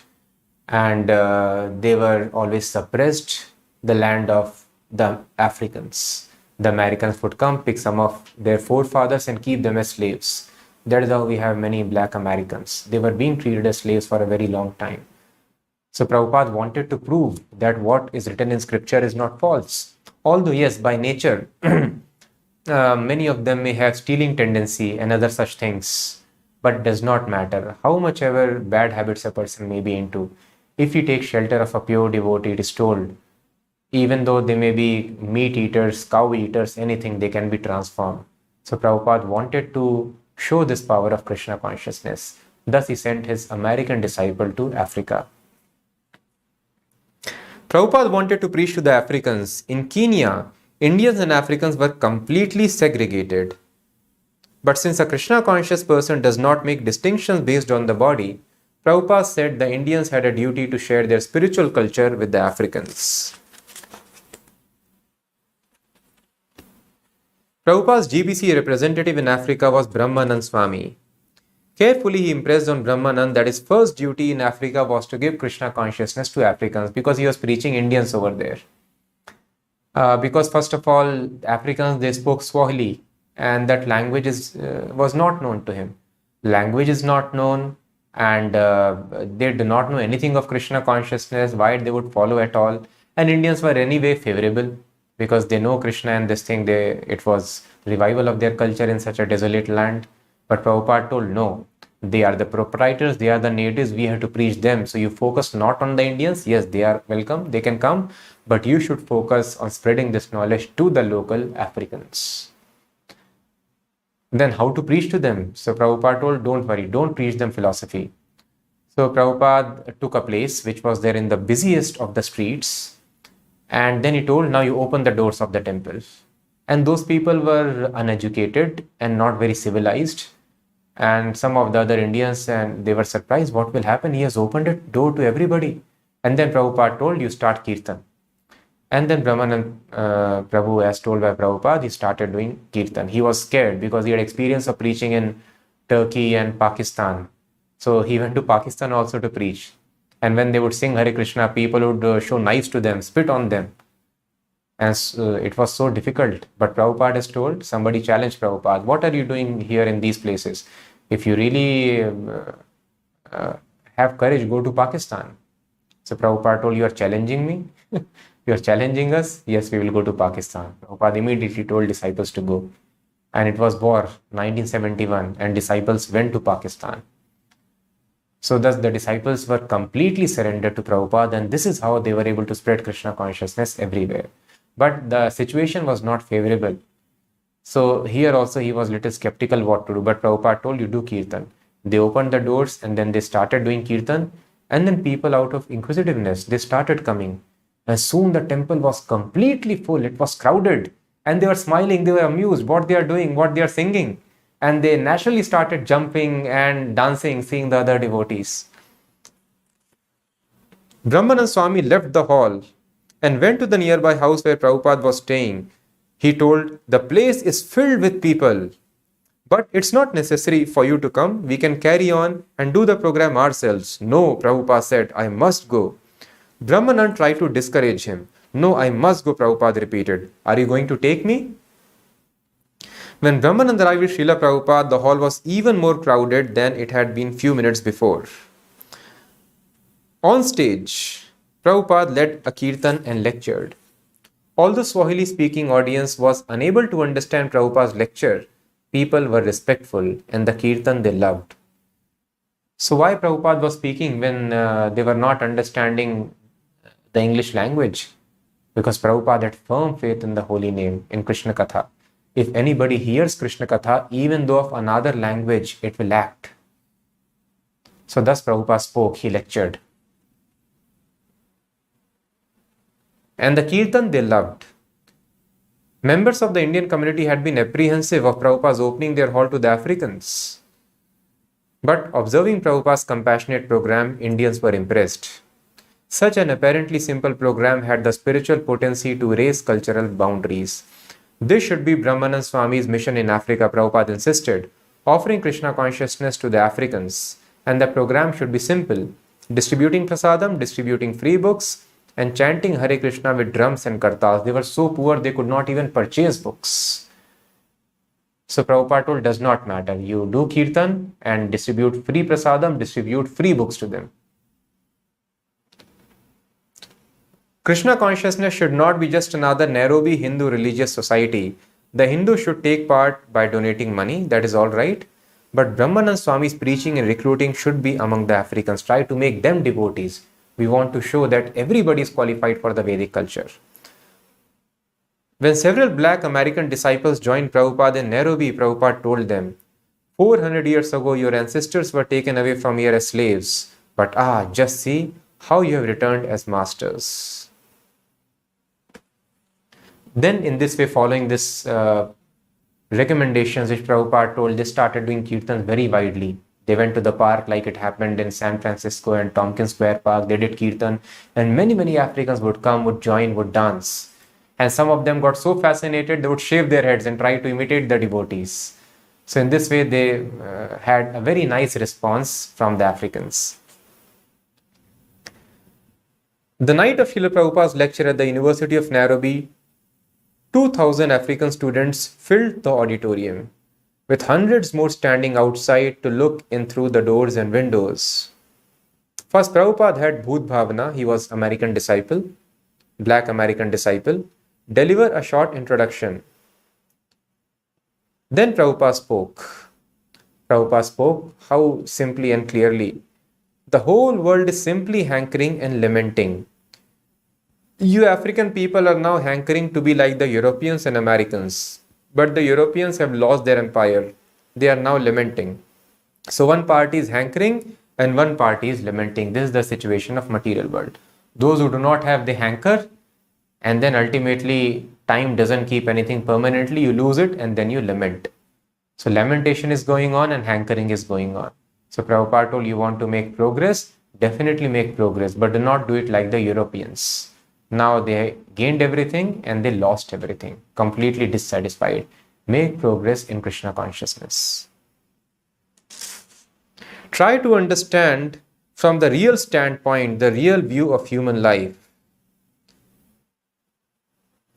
and they were always suppressed, the land of the Africans. The Americans would come, pick some of their forefathers and keep them as slaves. That is how we have many black Americans. They were being treated as slaves for a very long time. So Prabhupada wanted to prove that what is written in scripture is not false. Although yes, by nature, many of them may have stealing tendency and other such things, but it does not matter. How much ever bad habits a person may be into, if you take shelter of a pure devotee, it is told, even though they may be meat eaters, cow eaters, anything, they can be transformed. So Prabhupada wanted to show this power of Krishna consciousness. Thus he sent his American disciple to Africa. Prabhupada wanted to preach to the Africans. In Kenya, Indians and Africans were completely segregated. But since a Krishna conscious person does not make distinctions based on the body, Prabhupada said the Indians had a duty to share their spiritual culture with the Africans. Prabhupada's GBC representative in Africa was Brahmanand Swami. Carefully, he impressed on Brahmanand that his first duty in Africa was to give Krishna consciousness to Africans, because he was preaching Indians over there. Because first of all, Africans, they spoke Swahili, and that language was not known to him. Language is not known, and they do not know anything of Krishna consciousness, why they would follow at all. And Indians were anyway favorable, because they know Krishna and this thing, it was revival of their culture in such a desolate land. But Prabhupada told, no, They are the proprietors, they are the natives, we have to preach them. So you focus not on the Indians. Yes, they are welcome, they can come, but you should focus on spreading this knowledge to the local Africans. Then how to preach to them? So Prabhupada told, don't worry, don't preach them philosophy. So Prabhupada took a place which was there in the busiest of the streets, and then he told, now you open the doors of the temple. And those people were uneducated and not very civilized. And some of the other Indians, and they were surprised, what will happen? He has opened a door to everybody. And then Prabhupada told, you start kirtan. And then Brahmanand Prabhu, as told by Prabhupada, he started doing kirtan. He was scared because he had experience of preaching in Turkey and Pakistan. So he went to Pakistan also to preach. And when they would sing Hare Krishna, people would show knives to them, spit on them. And it was so difficult. But Prabhupada has told, somebody challenged Prabhupada, what are you doing here in these places? If you really have courage, go to Pakistan. So Prabhupada told, you are challenging me? You are challenging us? Yes, we will go to Pakistan. Prabhupada immediately told disciples to go. And it was war, 1971, and disciples went to Pakistan. So thus the disciples were completely surrendered to Prabhupada, and this is how they were able to spread Krishna consciousness everywhere. But the situation was not favorable. So here also he was little skeptical what to do, but Prabhupada told, you do kirtan. They opened the doors and then they started doing kirtan, and then people out of inquisitiveness, they started coming. And soon the temple was completely full, it was crowded, and they were smiling, they were amused what they are doing, what they are singing. And they naturally started jumping and dancing, seeing the other devotees. Brahmanand Swami left the hall and went to the nearby house where Prabhupada was staying. He told, the place is filled with people, but it's not necessary for you to come. We can carry on and do the program ourselves. No, Prabhupada said, I must go. Brahmanand tried to discourage him. No, I must go, Prabhupada repeated. Are you going to take me? When Brahmanand arrived with Srila Prabhupada, the hall was even more crowded than it had been few minutes before. On stage, Prabhupada led a kirtan and lectured. Although Swahili-speaking audience was unable to understand Prabhupada's lecture, people were respectful and the kirtan they loved. So why Prabhupada was speaking when they were not understanding the English language? Because Prabhupada had firm faith in the holy name, in Krishna Katha. If anybody hears Krishna Katha, even though of another language, it will act. So thus Prabhupada spoke, he lectured. And the kirtan they loved. Members of the Indian community had been apprehensive of Prabhupada's opening their hall to the Africans. But observing Prabhupada's compassionate program, Indians were impressed. Such an apparently simple program had the spiritual potency to erase cultural boundaries. This should be Brahmanand Swami's mission in Africa, Prabhupada insisted, offering Krishna consciousness to the Africans. And the program should be simple, distributing prasadam, distributing free books, and chanting Hare Krishna with drums and kartals. They were so poor they could not even purchase books. So Prabhupada told, does not matter. You do kirtan and distribute free prasadam, distribute free books to them. Krishna consciousness should not be just another Nairobi Hindu religious society. The Hindu should take part by donating money, that is all right. But Brahmanand Swami's preaching and recruiting should be among the Africans. Try to make them devotees. We want to show that everybody is qualified for the Vedic culture. When several black American disciples joined Prabhupada in Nairobi, Prabhupada told them, 400 years ago your ancestors were taken away from here as slaves. But just see how you have returned as masters. Then in this way, following this recommendations which Prabhupada told, they started doing kirtans very widely. They went to the park like it happened in San Francisco and Tompkins Square Park. They did kirtan and many Africans would come, would join, would dance. And some of them got so fascinated, they would shave their heads and try to imitate the devotees. So in this way, they had a very nice response from the Africans. The night of Srila Prabhupada's lecture at the University of Nairobi, 2,000 African students filled the auditorium, with hundreds more standing outside to look in through the doors and windows. First, Prabhupada had Bhoot Bhavana, he was American disciple, black American disciple, deliver a short introduction. Then Prabhupada spoke. Prabhupada spoke, how simply and clearly. The whole world is simply hankering and lamenting. You African people are now hankering to be like the Europeans and Americans. But the Europeans have lost their empire. They are now lamenting. So one party is hankering and one party is lamenting. This is the situation of material world. Those who do not have the hanker, and then ultimately time doesn't keep anything permanently, you lose it and then you lament. So lamentation is going on and hankering is going on. So Prabhupada told, you want to make progress, definitely make progress, but do not do it like the Europeans. Now they gained everything and they lost everything, completely dissatisfied. Make progress in Krishna consciousness. Try to understand from the real standpoint, the real view of human life.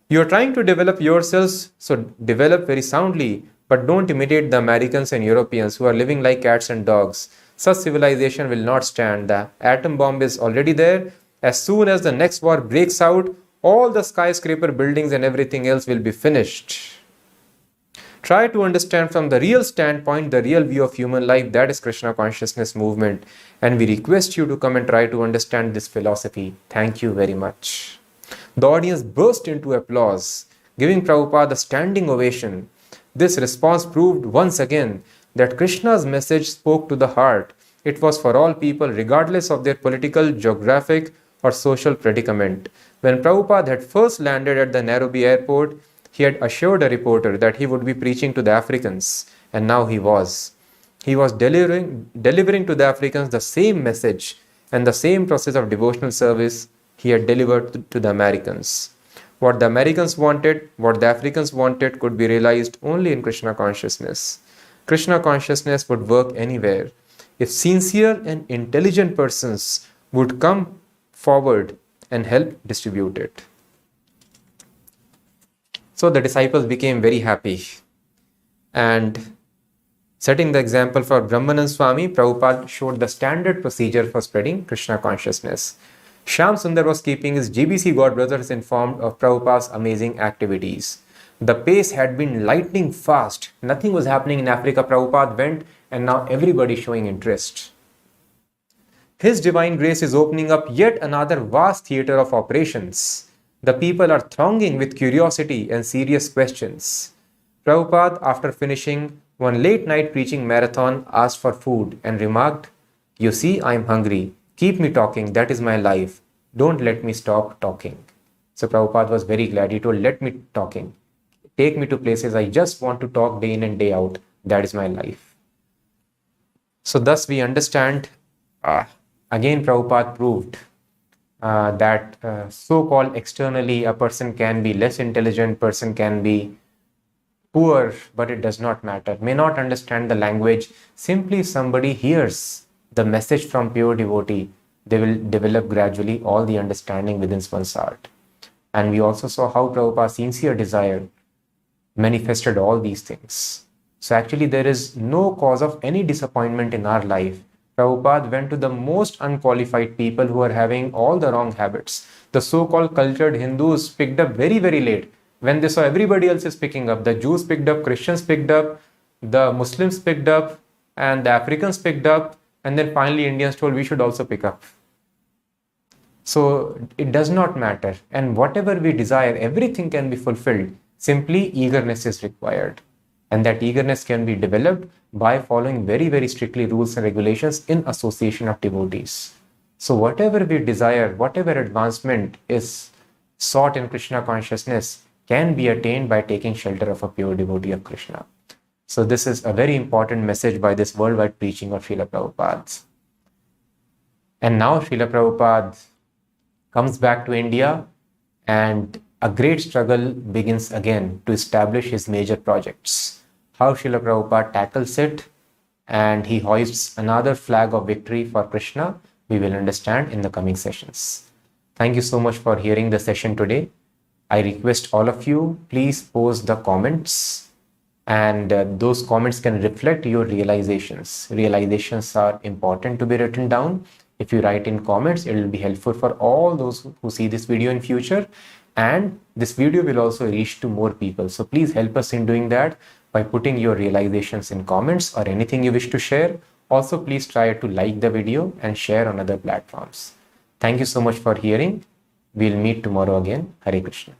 You are trying to develop yourselves, so develop very soundly, but don't imitate the Americans and Europeans who are living like cats and dogs. Such civilization will not stand. The atom bomb is already there. As soon as the next war breaks out, all the skyscraper buildings and everything else will be finished. Try to understand from the real standpoint, the real view of human life. That is Krishna consciousness movement. And we request you to come and try to understand this philosophy. Thank you very much. The audience burst into applause, giving Prabhupada a standing ovation. This response proved once again that Krishna's message spoke to the heart. It was for all people, regardless of their political, geographic, or social predicament. When Prabhupada had first landed at the Nairobi airport, he had assured a reporter that he would be preaching to the Africans, and now he was. He was delivering to the Africans the same message and the same process of devotional service he had delivered to the Americans. What the Americans wanted, what the Africans wanted could be realized only in Krishna consciousness. Krishna consciousness would work anywhere. If sincere and intelligent persons would come forward and help distribute it. So the disciples became very happy. And setting the example for Brahmanand Swami, Prabhupada showed the standard procedure for spreading Krishna consciousness. Shyam Sundar was keeping his GBC God brothers informed of Prabhupada's amazing activities. The pace had been lightning fast. Nothing was happening in Africa. Prabhupada went and now everybody showing interest. His divine grace is opening up yet another vast theater of operations. The people are thronging with curiosity and serious questions. Prabhupada, after finishing one late night preaching marathon, asked for food and remarked, "You see, I am hungry. Keep me talking, that is my life. Don't let me stop talking." So Prabhupada was very glad. He told, let me talking. Take me to places I just want to talk day in and day out. That is my life. So thus we understand, again Prabhupada proved that so-called externally a person can be less intelligent, person can be poor, but it does not matter. May not understand the language. Simply if somebody hears the message from pure devotee, they will develop gradually all the understanding within one's heart. And we also saw how Prabhupada's sincere desire manifested all these things. So actually there is no cause of any disappointment in our life. Prabhupada went to the most unqualified people who are having all the wrong habits. The so-called cultured Hindus picked up very, very late. When they saw everybody else is picking up, the Jews picked up, Christians picked up, the Muslims picked up, and the Africans picked up, and then finally Indians told we should also pick up. So it does not matter. And whatever we desire, everything can be fulfilled. Simply eagerness is required. And that eagerness can be developed by following very, very strictly rules and regulations in association of devotees. So whatever we desire, whatever advancement is sought in Krishna consciousness can be attained by taking shelter of a pure devotee of Krishna. So this is a very important message by this worldwide preaching of Srila Prabhupada. And now Srila Prabhupada comes back to India and a great struggle begins again to establish his major projects. How Srila Prabhupada tackles it and he hoists another flag of victory for Krishna, we will understand in the coming sessions. Thank you so much for hearing the session today. I request all of you, please post the comments, and those comments can reflect your realizations. Realizations are important to be written down. If you write in comments, it will be helpful for all those who see this video in future, and this video will also reach to more people. So please help us in doing that by putting your realizations in comments or anything you wish to share. Also, please try to like the video and share on other platforms. Thank you so much for hearing. We'll meet tomorrow again. Hare Krishna.